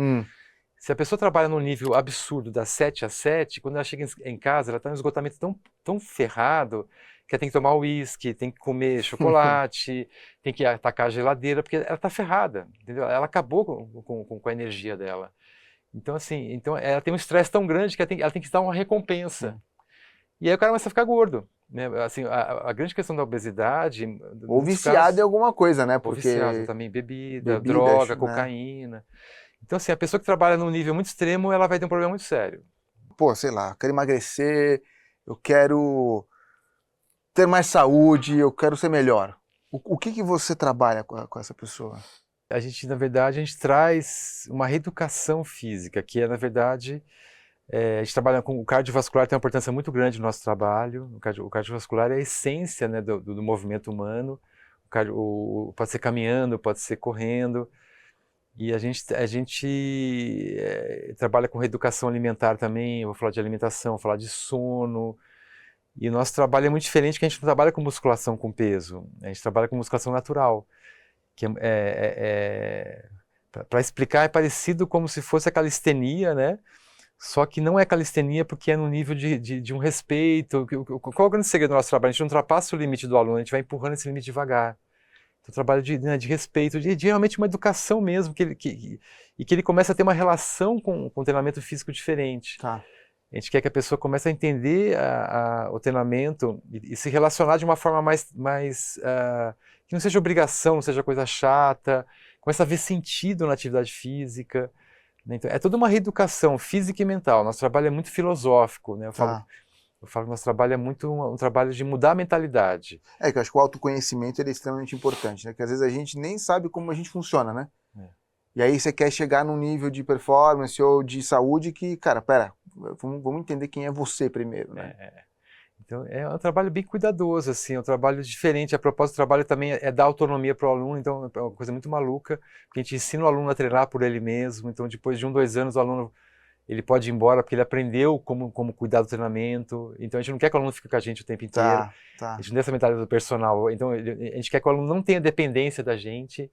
Se a pessoa trabalha num nível absurdo das 7 às 7, quando ela chega em casa, ela está em um esgotamento tão ferrado que ela tem que tomar uísque, tem que comer chocolate, tem que atacar a geladeira, porque ela está ferrada, entendeu? Ela acabou com a energia dela. Então, assim, ela tem um estresse tão grande que ela tem que dar uma recompensa. E aí o cara começa a ficar gordo. Né? Assim, a grande questão da obesidade... Ou viciado em alguma coisa, né? Ou viciado também, bebida, droga, cocaína... Então, assim, a pessoa que trabalha num nível muito extremo, ela vai ter um problema muito sério. Pô, sei lá, eu quero emagrecer, eu quero ter mais saúde, eu quero ser melhor. O que você trabalha com essa pessoa? Na verdade, a gente traz uma reeducação física, que é, na verdade, a gente trabalha com o cardiovascular, tem uma importância muito grande no nosso trabalho. O cardiovascular é a essência, né, do movimento humano. Pode ser caminhando, pode ser correndo. E a gente trabalha com reeducação alimentar também, eu vou falar de alimentação, vou falar de sono. E o nosso trabalho é muito diferente, porque a gente não trabalha com musculação com peso, a gente trabalha com musculação natural. Que para explicar, é parecido como se fosse a calistenia, né? Só que não é calistenia porque é no nível de um respeito. Qual é o grande segredo do nosso trabalho? A gente não ultrapassa o limite do aluno, a gente vai empurrando esse limite devagar. Então, trabalho de respeito, de realmente uma educação mesmo, e que ele comece a ter uma relação com o treinamento físico diferente. A gente quer que a pessoa comece a entender o treinamento e se relacionar de uma forma mais que não seja obrigação, não seja coisa chata, comece a ver sentido na atividade física. Né? Então, é toda uma reeducação física e mental. Nosso trabalho é muito filosófico, né? Eu falo que nosso trabalho é muito um trabalho de mudar a mentalidade. Que eu acho que o autoconhecimento ele é extremamente importante, né? Porque às vezes a gente nem sabe como a gente funciona, né? E aí você quer chegar num nível de performance ou de saúde que, cara, vamos entender quem é você primeiro, né? Então é um trabalho bem cuidadoso, assim, é um trabalho diferente. A propósito do trabalho também é dar autonomia para o aluno, então é uma coisa muito maluca, porque a gente ensina o aluno a treinar por ele mesmo, então depois de 1, 2 anos o aluno ele pode ir embora porque ele aprendeu como cuidar do treinamento. Então a gente não quer que o aluno fique com a gente o tempo inteiro. A gente não tem essa mentalidade do personal. Então a gente quer que o aluno não tenha dependência da gente.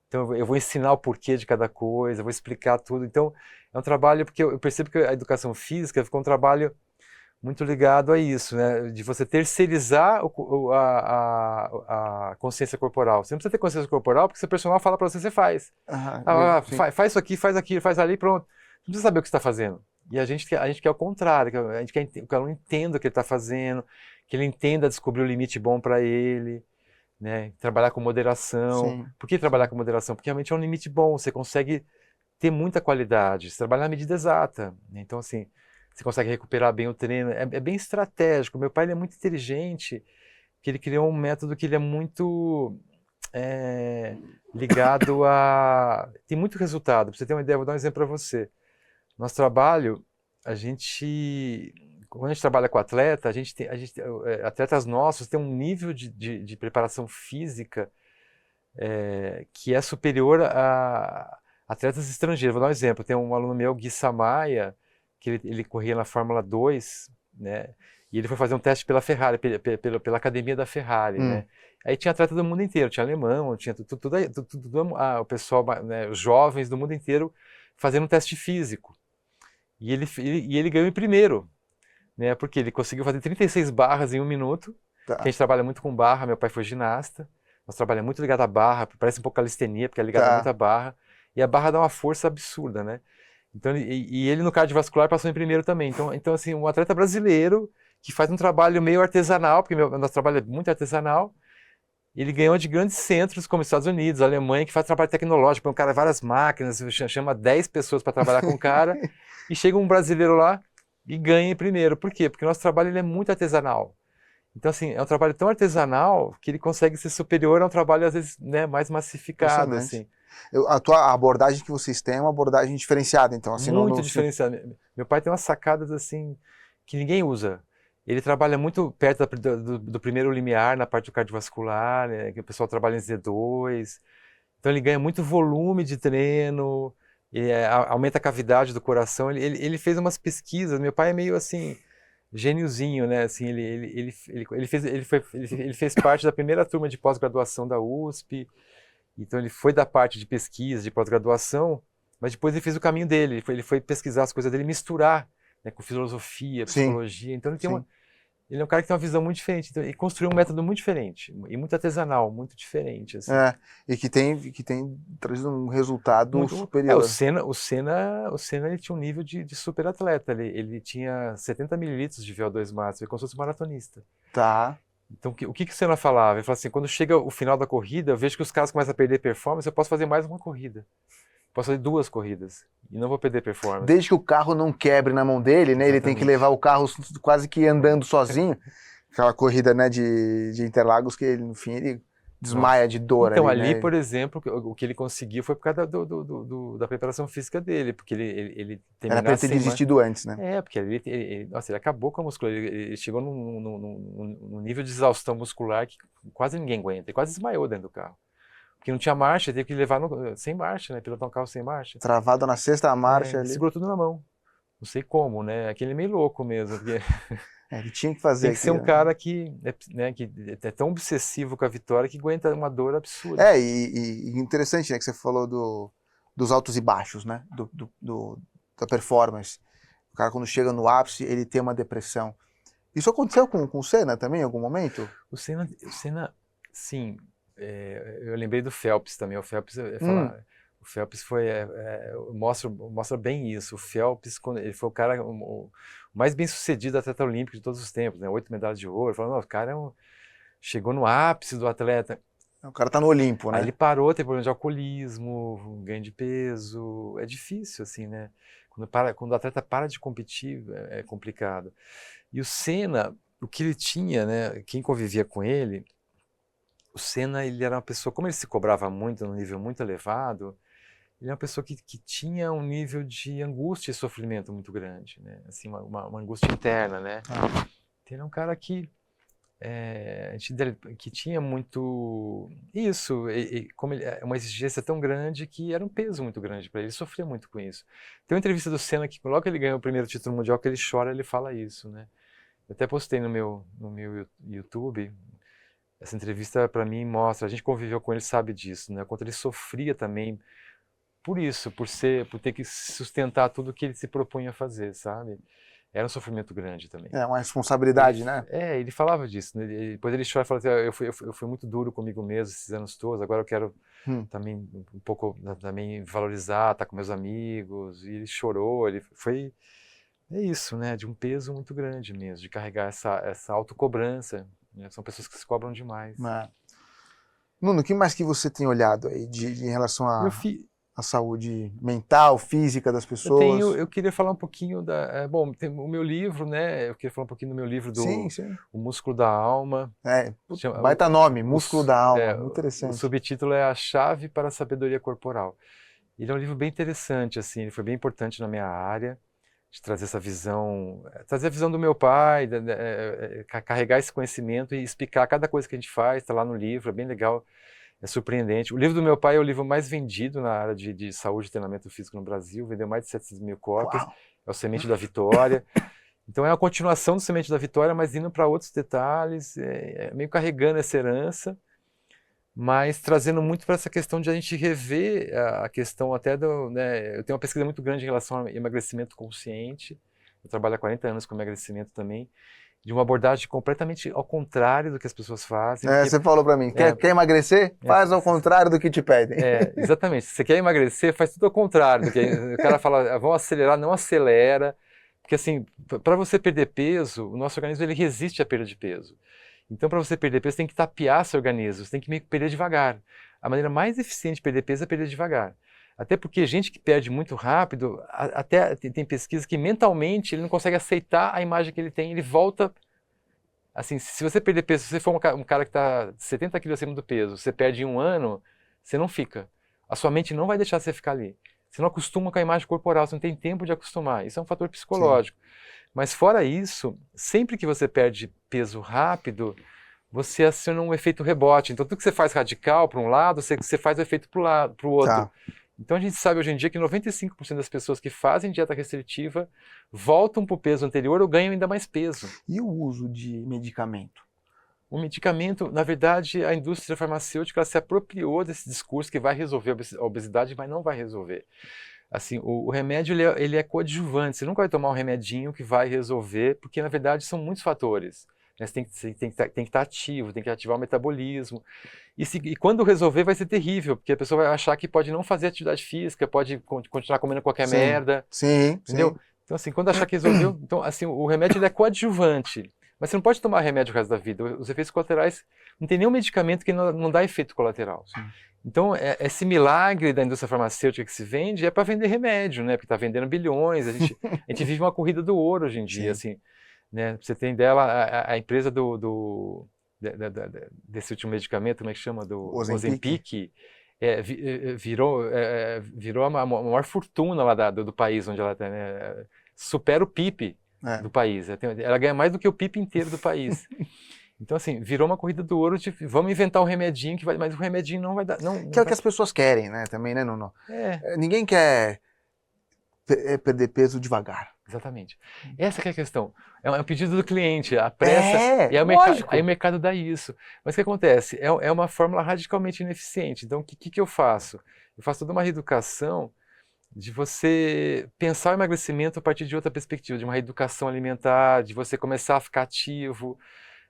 Então eu vou ensinar o porquê de cada coisa, vou explicar tudo. Então é um trabalho, porque eu percebo que a educação física ficou um trabalho muito ligado a isso, né? De você terceirizar a consciência corporal. Você não precisa ter consciência corporal, porque seu personal fala para você, você faz. Faz isso aqui, faz aquilo, faz ali, pronto. Não precisa saber o que você está fazendo. E a gente quer o contrário, a gente quer que o aluno entenda o que ele está fazendo, que ele entenda descobrir o limite bom para ele, né? Trabalhar com moderação. Sim. Por que trabalhar com moderação? Porque realmente é um limite bom, você consegue ter muita qualidade, você trabalha na medida exata, né? Então, assim, você consegue recuperar bem o treino, é bem estratégico. Meu pai ele é muito inteligente, que ele criou um método que ele é muito ligado a... Tem muito resultado. Para você ter uma ideia, vou dar um exemplo para você. Nosso trabalho, quando a gente trabalha com atleta, atletas nossos têm um nível de preparação física que é superior a atletas estrangeiros. Vou dar um exemplo. Tem um aluno meu, Gui Samaia, que ele corria na Fórmula 2, né? E ele foi fazer um teste pela Ferrari, pela academia da Ferrari, né? Aí tinha atleta do mundo inteiro, tinha alemão, tinha o pessoal, né, os jovens do mundo inteiro fazendo um teste físico. E ele ganhou em primeiro, né? Porque ele conseguiu fazer 36 barras em 1 minuto, que a gente trabalha muito com barra, meu pai foi ginasta, nós trabalhamos muito ligado à barra, parece um pouco calistenia, porque é ligado muito à barra, e a barra dá uma força absurda, né? Então, ele no cardiovascular passou em primeiro também. Então assim, um atleta brasileiro que faz um trabalho meio artesanal, porque nosso trabalho é muito artesanal, ele ganhou de grandes centros como Estados Unidos, Alemanha, que faz trabalho tecnológico, põe um cara várias máquinas, chama 10 pessoas para trabalhar com o cara, e chega um brasileiro lá e ganha em primeiro. Por quê? Porque o nosso trabalho ele é muito artesanal. Então, assim, é um trabalho tão artesanal que ele consegue ser superior a um trabalho, às vezes, né, mais massificado, assim. A tua abordagem que vocês têm é uma abordagem diferenciada, então, assim, muito diferenciada. Meu pai tem umas sacadas, assim, que ninguém usa. Ele trabalha muito perto do primeiro limiar, na parte do cardiovascular, né, que o pessoal trabalha em Z2. Então, ele ganha muito volume de treino, aumenta a cavidade do coração. Ele fez umas pesquisas. Meu pai é meio, assim, gêniozinho, né? Assim, ele fez parte da primeira turma de pós-graduação da USP. Então ele foi da parte de pesquisa, de pós-graduação, mas depois ele fez o caminho dele. Ele foi pesquisar as coisas dele, misturar, né, com filosofia, psicologia. Então ele é um cara que tem uma visão muito diferente. Então, ele construiu um método muito diferente e muito artesanal, muito diferente. Assim. E que tem trazido um resultado muito superior. O Senna ele tinha um nível de super atleta. Ele tinha 70 mililitros de VO2 máximo, ele como se fosse maratonista. Tá. Então, o que o Senna falava? Ele falava assim, quando chega o final da corrida, eu vejo que os caras começam a perder performance, eu posso fazer mais uma corrida. Posso fazer 2 corridas e não vou perder performance. Desde que o carro não quebre na mão dele, né? Exatamente. Ele tem que levar o carro quase que andando sozinho. Aquela corrida, né, de Interlagos que ele, no fim ele desmaia de dor. Então ali, ali, né? Por exemplo, o que ele conseguiu foi por causa da preparação física dele, porque ele era para ele ter desistido antes, né? Porque ele acabou com a musculatura, ele chegou num nível de exaustão muscular que quase ninguém aguenta, ele quase desmaiou dentro do carro. Porque não tinha marcha, teve que levar sem marcha, né? Pilotar um carro sem marcha. Travado na 6ª marcha ali. Segurou tudo na mão. Não sei como, né? Aquele é meio louco mesmo. Porque... ele tinha que fazer Tem que ser um cara que é tão obsessivo com a vitória que aguenta uma dor absurda. E interessante, né? Que você falou dos altos e baixos, né? Da performance. O cara, quando chega no ápice, ele tem uma depressão. Isso aconteceu com o Senna também, em algum momento? O Senna sim. Eu lembrei do Phelps também. O Phelps, o Phelps mostra bem isso. O Phelps, ele foi o cara o mais bem sucedido atleta olímpico de todos os tempos, né? 8 medalhas de ouro. Falando, o cara chegou no ápice do atleta. O cara tá no Olimpo, né? Aí ele parou, teve problema de alcoolismo, ganho de peso. É difícil, assim, né? Quando o atleta para de competir, é complicado. E o Senna, o que ele tinha, né? Quem convivia com ele, o Senna, ele era uma pessoa, como ele se cobrava muito, num nível muito elevado, ele é uma pessoa que tinha um nível de angústia e sofrimento muito grande, né? Assim, uma angústia interna, né? Ele é um cara que tinha muito isso, como uma exigência tão grande que era um peso muito grande para ele sofria muito com isso. Tem uma entrevista do Senna que logo que ele ganhou o primeiro título mundial, que ele chora, ele fala isso, né? Eu até postei no meu YouTube, essa entrevista para mim mostra, a gente conviveu com ele, sabe disso, né? Quanto ele sofria também por isso, por ter que sustentar tudo que ele se propunha a fazer, sabe? Era um sofrimento grande também. É uma responsabilidade, né? Ele falava disso, né? Depois ele chora e fala assim, eu fui muito duro comigo mesmo esses anos todos, agora eu quero também um pouco também valorizar, estar com meus amigos. E ele chorou, é isso, né? De um peso muito grande mesmo, de carregar essa autocobrança, né? São pessoas que se cobram demais. Nuno, o que mais que você tem olhado aí em relação a... Eu fi... a saúde mental, física das pessoas? Eu queria falar um pouquinho bom, tem o meu livro, né? Eu queria falar um pouquinho do meu livro sim. O Músculo da Alma. Baita nome, Músculo da Alma, muito interessante. O subtítulo é A Chave para a Sabedoria Corporal. Ele é um livro bem interessante, assim, ele foi bem importante na minha área, de trazer essa visão, trazer a visão do meu pai, carregar esse conhecimento e explicar cada coisa que a gente faz, está lá no livro, é bem legal. É surpreendente. O livro do meu pai é o livro mais vendido na área de saúde e treinamento físico no Brasil. Vendeu mais de 700 mil cópias. Uau. É o Semente da Vitória. Então é a continuação do Semente da Vitória, mas indo para outros detalhes, meio carregando essa herança, mas trazendo muito para essa questão de a gente rever a questão até do... né, eu tenho uma pesquisa muito grande em relação ao emagrecimento consciente. Eu trabalho há 40 anos com emagrecimento também. De uma abordagem completamente ao contrário do que as pessoas fazem. Você falou para mim, quer emagrecer? Faz ao contrário do que te pedem. Exatamente. Se você quer emagrecer, faz tudo ao contrário. O cara fala, vamos acelerar, não acelera. Porque assim, para você perder peso, o nosso organismo ele resiste à perda de peso. Então, para você perder peso, você tem que tapear seu organismo, você tem que perder devagar. A maneira mais eficiente de perder peso é perder devagar. Até porque gente que perde muito rápido, até tem pesquisas que mentalmente ele não consegue aceitar a imagem que ele tem, ele volta. Assim, se você perder peso, se você for um cara que está 70 quilos acima do peso, você perde em um ano, você não fica. A sua mente não vai deixar você ficar ali. Você não acostuma com a imagem corporal, você não tem tempo de acostumar. Isso é um fator psicológico. Sim. Mas fora isso, sempre que você perde peso rápido, você aciona um efeito rebote. Então tudo que você faz radical para um lado, você faz o efeito para o outro. Tá. Então a gente sabe hoje em dia que 95% das pessoas que fazem dieta restritiva voltam para o peso anterior ou ganham ainda mais peso. E o uso de medicamento? O medicamento, na verdade, a indústria farmacêutica ela se apropriou desse discurso que vai resolver a obesidade, mas não vai resolver. Assim, o remédio ele é coadjuvante, você nunca vai tomar um remedinho que vai resolver, porque na verdade são muitos fatores. Você tem que estar ativo, tem que ativar o metabolismo. E quando resolver vai ser terrível, porque a pessoa vai achar que pode não fazer atividade física, pode continuar comendo qualquer merda. Sim, entendeu? Sim. Então, assim, quando achar que resolveu... Então, assim, o remédio ele é coadjuvante. Mas você não pode tomar remédio o resto da vida. Os efeitos colaterais... Não tem nenhum medicamento que não dá efeito colateral. Sim. Então, esse milagre da indústria farmacêutica que se vende é para vender remédio, né? Porque está vendendo bilhões. A gente vive uma corrida do ouro hoje em dia, assim. Né? Você tem dela a empresa desse último medicamento, como é que chama? Do Ozempic, virou a maior fortuna lá do país onde ela está, né? Supera o PIB do país. Ela ganha mais do que o PIB inteiro do país. Então, assim, virou uma corrida do ouro de vamos inventar um remedinho que vai, mas o remedinho não vai dar. Que é o que as pessoas querem, né? Também, né, Nuno? Ninguém quer perder peso devagar. Exatamente. Essa que é a questão. É um pedido do cliente, a pressa. E aí o mercado dá isso. Mas o que acontece? É uma fórmula radicalmente ineficiente. Então, o que eu faço? Eu faço toda uma reeducação de você pensar o emagrecimento a partir de outra perspectiva, de uma reeducação alimentar, de você começar a ficar ativo.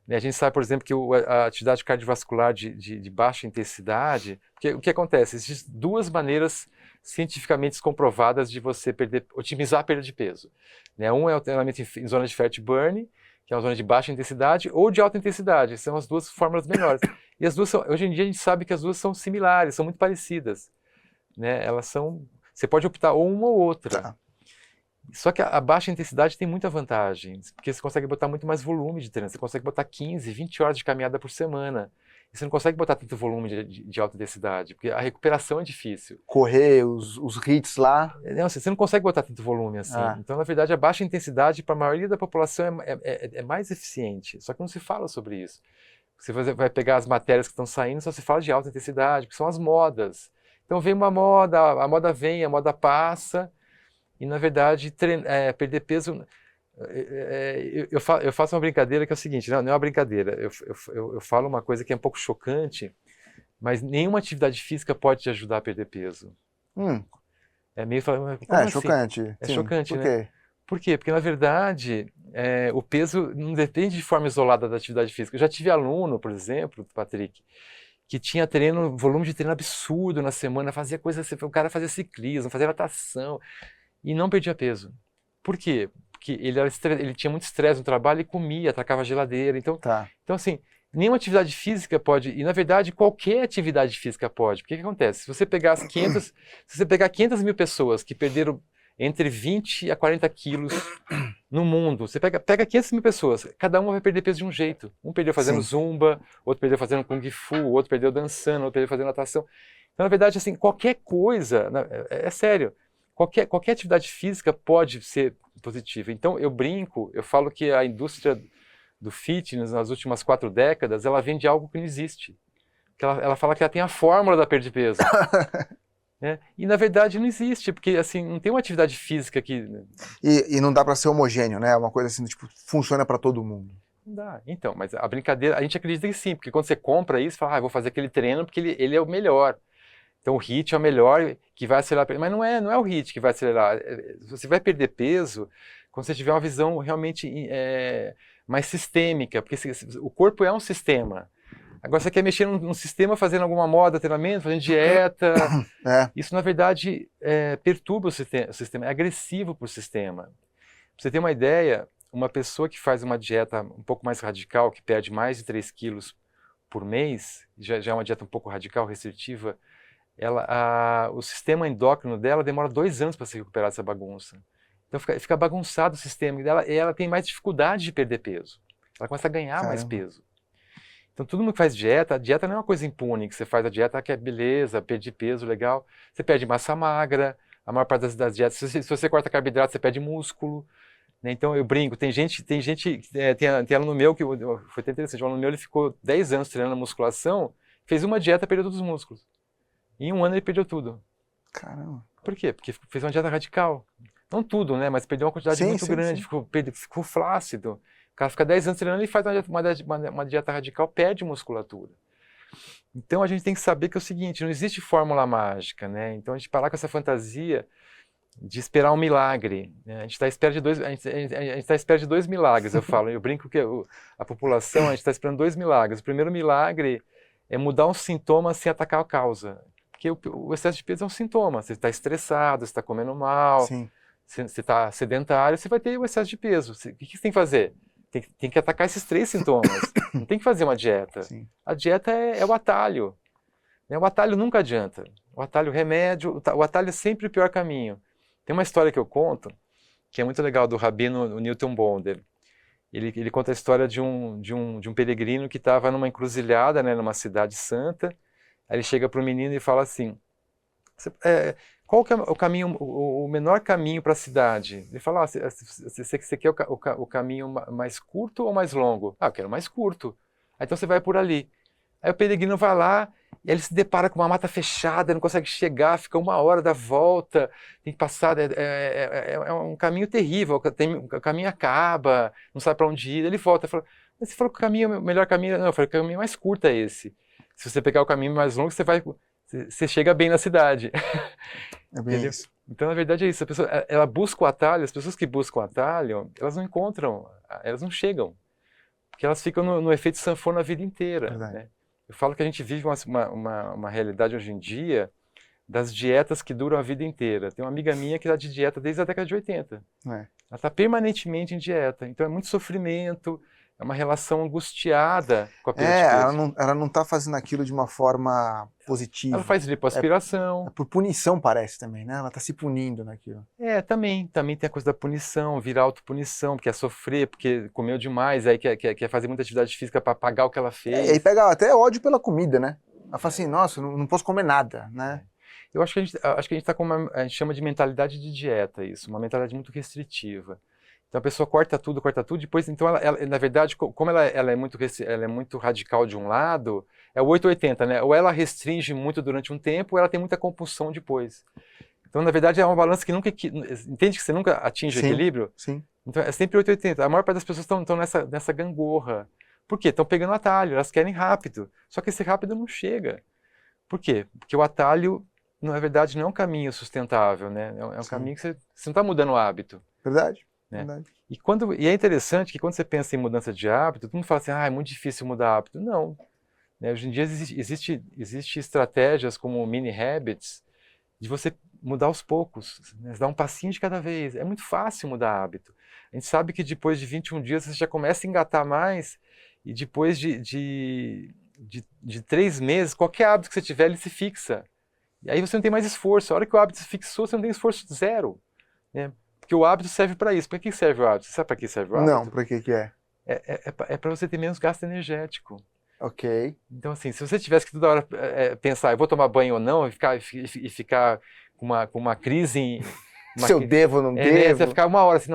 A gente sabe, por exemplo, que a atividade cardiovascular de baixa intensidade, o que acontece? Existem duas maneiras cientificamente comprovadas de você otimizar a perda de peso. Um é o treinamento em zona de fat burn, que é uma zona de baixa intensidade, ou de alta intensidade. São as duas fórmulas melhores. E as duas hoje em dia a gente sabe que as duas são similares, são muito parecidas. Elas são... Você pode optar ou uma ou outra. Tá. Só que a baixa intensidade tem muita vantagem, porque você consegue botar muito mais volume de treino. Você consegue botar 15, 20 horas de caminhada por semana. E você não consegue botar tanto volume de alta intensidade, porque a recuperação é difícil. Correr, os hits lá... Não, você não consegue botar tanto volume assim. Então, na verdade, a baixa intensidade para a maioria da população é mais eficiente. Só que não se fala sobre isso. Você vai pegar as matérias que estão saindo, só se fala de alta intensidade, que são as modas. Então vem uma moda, a moda vem, a moda passa... E, na verdade, perder peso... Eu faço uma brincadeira que é o seguinte, não é uma brincadeira, eu falo uma coisa que é um pouco chocante, mas nenhuma atividade física pode te ajudar a perder peso. É meio... Como assim? Chocante. É Sim. chocante, Por né? quê? Por quê? Porque, na verdade, o peso não depende de forma isolada da atividade física. Eu já tive aluno, por exemplo, Patrick, que tinha volume de treino absurdo na semana, fazia coisas, o cara fazia ciclismo, fazia natação, e não perdia peso. Por quê? Porque ele tinha muito estresse no trabalho e comia, atacava a geladeira. Então, assim, nenhuma atividade física pode, e na verdade qualquer atividade física pode. Porque o que acontece? Se você pegar 500 mil pessoas que perderam entre 20 a 40 quilos no mundo, você pega 500 mil pessoas, cada uma vai perder peso de um jeito. Um perdeu fazendo zumba, outro perdeu fazendo kung fu, outro perdeu dançando, outro perdeu fazendo natação. Então, na verdade, assim, qualquer coisa, é sério, qualquer atividade física pode ser positiva. Então, eu brinco, eu falo que a indústria do fitness nas últimas 4 décadas, ela vende algo que não existe. Que ela fala que ela tem a fórmula da perda de peso. Né? E na verdade não existe, porque assim, não tem uma atividade física que... E não dá para ser homogêneo, né? É uma coisa assim, tipo, funciona para todo mundo. Não dá. Então, mas a brincadeira, a gente acredita que sim, porque quando você compra isso, fala, eu vou fazer aquele treino porque ele é o melhor. Então o HIIT é o melhor que vai acelerar, mas não é o HIIT que vai acelerar. Você vai perder peso quando você tiver uma visão realmente mais sistêmica, porque o corpo é um sistema. Agora você quer mexer num sistema fazendo alguma moda, treinamento, fazendo dieta. Isso, na verdade, perturba o sistema, é agressivo para o sistema. Pra você ter uma ideia, uma pessoa que faz uma dieta um pouco mais radical, que perde mais de 3 quilos por mês, já é uma dieta um pouco radical, restritiva, o sistema endócrino dela demora 2 anos para se recuperar dessa bagunça. Então fica bagunçado o sistema dela e ela tem mais dificuldade de perder peso. Ela começa a ganhar mais peso. Então, todo mundo que faz dieta, a dieta não é uma coisa impune, que você faz a dieta que é beleza, perder peso, legal. Você perde massa magra, a maior parte das dietas, se você corta carboidrato, você perde músculo. Né? Então, eu brinco, tem aluno meu, que foi até interessante, um aluno meu, ele ficou 10 anos treinando musculação, fez uma dieta e perdeu todos os músculos. Em 1 ano ele perdeu tudo. Caramba. Por quê? Porque fez uma dieta radical. Não tudo, né? Mas perdeu uma quantidade muito grande, ficou flácido. O cara fica 10 anos treinando e faz uma dieta radical, perde musculatura. Então a gente tem que saber que é o seguinte, não existe fórmula mágica, né? Então a gente parar com essa fantasia de esperar um milagre. Né? A gente está à espera de 2 milagres, eu falo. Eu brinco que a população, a gente está esperando 2 milagres. O primeiro milagre é mudar um sintoma sem atacar a causa. Porque o excesso de peso é um sintoma. Você está estressado, você está comendo mal, você está sedentário, você vai ter o excesso de peso. O que você tem que fazer? Tem que atacar esses 3 sintomas. Não tem que fazer uma dieta. A dieta é o atalho. O atalho nunca adianta. O atalho remédio, o atalho é sempre o pior caminho. Tem uma história que eu conto, que é muito legal, do rabino Newton Bonder. Ele conta a história de um peregrino que estava numa encruzilhada, né, numa cidade santa. Aí ele chega para o menino e fala assim, qual que é o menor caminho para a cidade? Ele fala, você quer o caminho mais curto ou mais longo? Eu quero mais curto. Então você vai por ali. Aí o peregrino vai lá, e ele se depara com uma mata fechada, não consegue chegar, fica 1 hora da volta, tem que passar, é um caminho terrível, o caminho acaba, não sabe para onde ir, ele volta, fala, mas você falou que o melhor caminho, não, eu falei que o caminho mais curto é esse. Se você pegar o caminho mais longo, você chega bem na cidade. É bem isso. Então, na verdade, é isso. A pessoa, ela busca o atalho, as pessoas que buscam o atalho, elas não encontram, elas não chegam. Porque elas ficam no efeito sanfona a vida inteira. Né? Eu falo que a gente vive uma realidade hoje em dia das dietas que duram a vida inteira. Tem uma amiga minha que está de dieta desde a década de 80. Ela está permanentemente em dieta. Então, é muito sofrimento, é uma relação angustiada com a perda de peso. Ela não está fazendo aquilo de uma forma positiva. Ela faz lipoaspiração. É por punição, parece também, né? Ela está se punindo naquilo. Também tem a coisa da punição, virar autopunição, porque é sofrer, porque comeu demais, aí quer fazer muita atividade física para pagar o que ela fez. E aí pega até ódio pela comida, né? Ela fala assim, nossa, não posso comer nada, né? Eu acho que a gente está com a gente chama de mentalidade de dieta isso, uma mentalidade muito restritiva. Então a pessoa corta tudo, depois, então ela na verdade, como ela é muito radical de um lado, é o 880, né? Ou ela restringe muito durante um tempo, ou ela tem muita compulsão depois. Então, na verdade, é uma balança que nunca... Entende que você nunca atinge o equilíbrio? Sim. Então é sempre 880. A maior parte das pessoas estão nessa gangorra. Por quê? Estão pegando atalho, elas querem rápido. Só que esse rápido não chega. Por quê? Porque o atalho, na verdade, não é um caminho sustentável, né? É um caminho que você não está mudando o hábito. Verdade. Né? Verdade. E é interessante que quando você pensa em mudança de hábito, todo mundo fala assim, é muito difícil mudar hábito. Não. Né? Hoje em dia existe estratégias como mini habits de você mudar aos poucos, né? Dar um passinho de cada vez. É muito fácil mudar hábito. A gente sabe que depois de 21 dias você já começa a engatar mais e depois de 3 meses, qualquer hábito que você tiver, ele se fixa. E aí você não tem mais esforço. A hora que o hábito se fixou, você não tem esforço zero. Né? Porque o hábito serve para isso. Para que serve o hábito? Você sabe para que serve o hábito? Não, para que é? É para você ter menos gasto energético. Ok. Então, assim, se você tivesse que toda hora pensar, eu vou tomar banho ou não, e ficar com uma crise... Se eu devo ou não devo? Você vai ficar uma hora assim,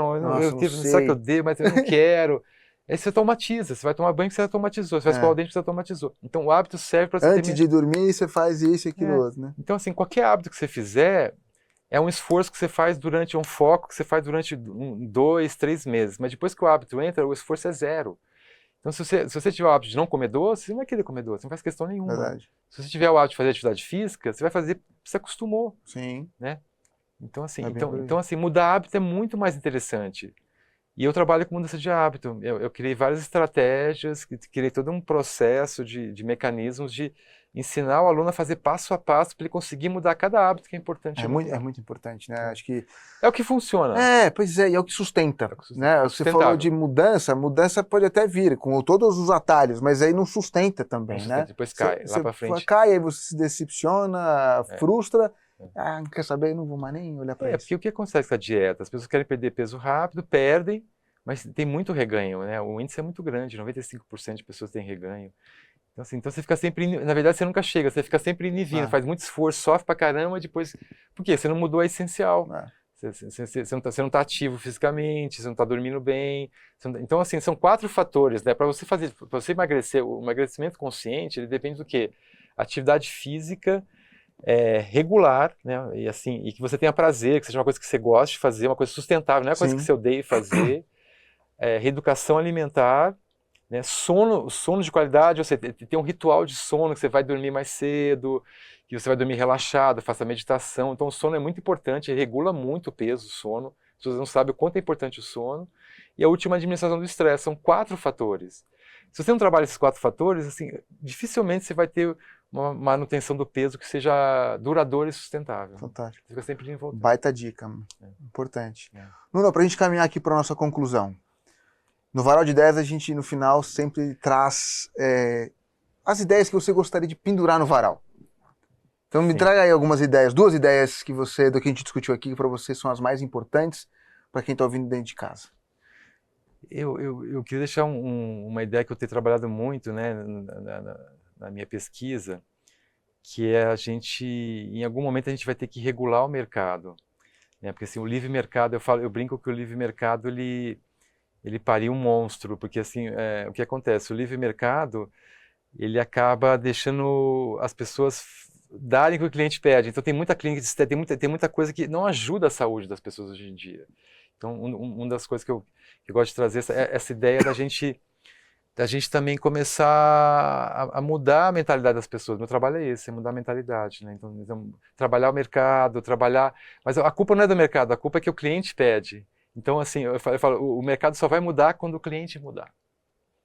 será que eu devo, mas eu não quero. Aí você automatiza, você vai tomar banho que você automatizou, você vai escovar o dente que você automatizou. Então o hábito serve para você Antes de dormir, você faz isso e aquilo outro, né? Então, assim, qualquer hábito que você fizer é um esforço que você faz durante um foco que você faz durante 2, 3 meses. Mas depois que o hábito entra, o esforço é zero. Então, se você tiver o hábito de não comer doce, você não vai querer comer doce, não faz questão nenhuma. Verdade. Se você tiver o hábito de fazer atividade física, você vai fazer porque você acostumou. Sim. Né? Então, assim, mudar hábito é muito mais interessante. E eu trabalho com mudança de hábito. Eu criei várias estratégias, criei todo um processo de mecanismos de ensinar o aluno a fazer passo a passo para ele conseguir mudar cada hábito que é importante. É muito importante, né? Acho que... É o que funciona. Pois é, e é o que sustenta. Né? Você falou de mudança pode até vir com todos os atalhos, mas aí não sustenta também, né? Depois cai, lá para frente. Cai, aí você se decepciona, frustra. Não quer saber, não vou mais nem olhar para isso. Porque o que acontece com a dieta? As pessoas querem perder peso rápido, perdem, mas tem muito reganho, né? O índice é muito grande, 95% de pessoas têm reganho. Então, assim, você fica sempre, na verdade você nunca chega, você fica sempre inivindo, faz muito esforço, sofre pra caramba, depois... Por quê? Você não mudou a essencial. Você não está ativo fisicamente, você não está dormindo bem. Então, assim, são 4 fatores, né? Para você emagrecer, o emagrecimento consciente, ele depende do quê? Atividade física, regular, né? E que você tenha prazer, que seja uma coisa que você goste de fazer, uma coisa sustentável, não é uma coisa que você odeie fazer. Reeducação alimentar, né? Sono de qualidade, ou seja, tem um ritual de sono, que você vai dormir mais cedo, que você vai dormir relaxado, faça meditação. Então o sono é muito importante, ele regula muito o peso, o sono. As pessoas não sabem o quanto é importante o sono. E a última, a administração do estresse. São 4 fatores. Se você não trabalha esses 4 fatores, assim, dificilmente você vai ter uma manutenção do peso que seja duradoura e sustentável. Fantástico. Você fica sempre de volta. Baita dica. Importante. Nuno, para a gente caminhar aqui para a nossa conclusão. No Varal de Ideias, a gente, no final, sempre traz as ideias que você gostaria de pendurar no varal. Então, me traga aí algumas ideias, 2 ideias do que a gente discutiu aqui, que para você são as mais importantes para quem está ouvindo dentro de casa. Eu queria deixar uma ideia que eu tenho trabalhado muito, né, na minha pesquisa, que é em algum momento a gente vai ter que regular o mercado, né? Porque assim, o livre mercado, eu brinco que o livre mercado ele pariu um monstro, porque assim, o que acontece? O livre mercado, ele acaba deixando as pessoas darem o que o cliente pede. Então tem muita clínica, tem muita coisa que não ajuda a saúde das pessoas hoje em dia. Então uma das coisas que eu gosto de trazer é essa ideia da gente também começar a mudar a mentalidade das pessoas. Meu trabalho é esse, é mudar a mentalidade, né? Então trabalhar o mercado, mas a culpa não é do mercado, a culpa é que o cliente pede. Então, assim, eu falo, o mercado só vai mudar quando o cliente mudar.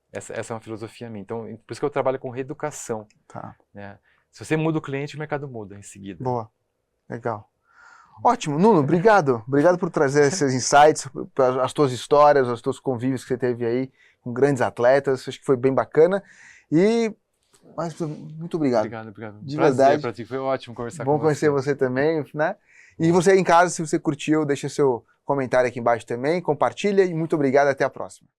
Essa é uma filosofia minha. Então, por isso que eu trabalho com reeducação. Né? Se você muda o cliente, o mercado muda em seguida. Boa. Legal. Ótimo. Nuno, obrigado. Obrigado por trazer esses insights, as tuas histórias, os teus convívios que você teve aí com grandes atletas. Acho que foi bem bacana. Mas muito obrigado. Obrigado. De Prazer verdade. Pra ti. Foi ótimo conversar com você. Bom conhecer você também, né? E você em casa, se você curtiu, deixa seu comentário aqui embaixo também, compartilha e muito obrigado, até a próxima.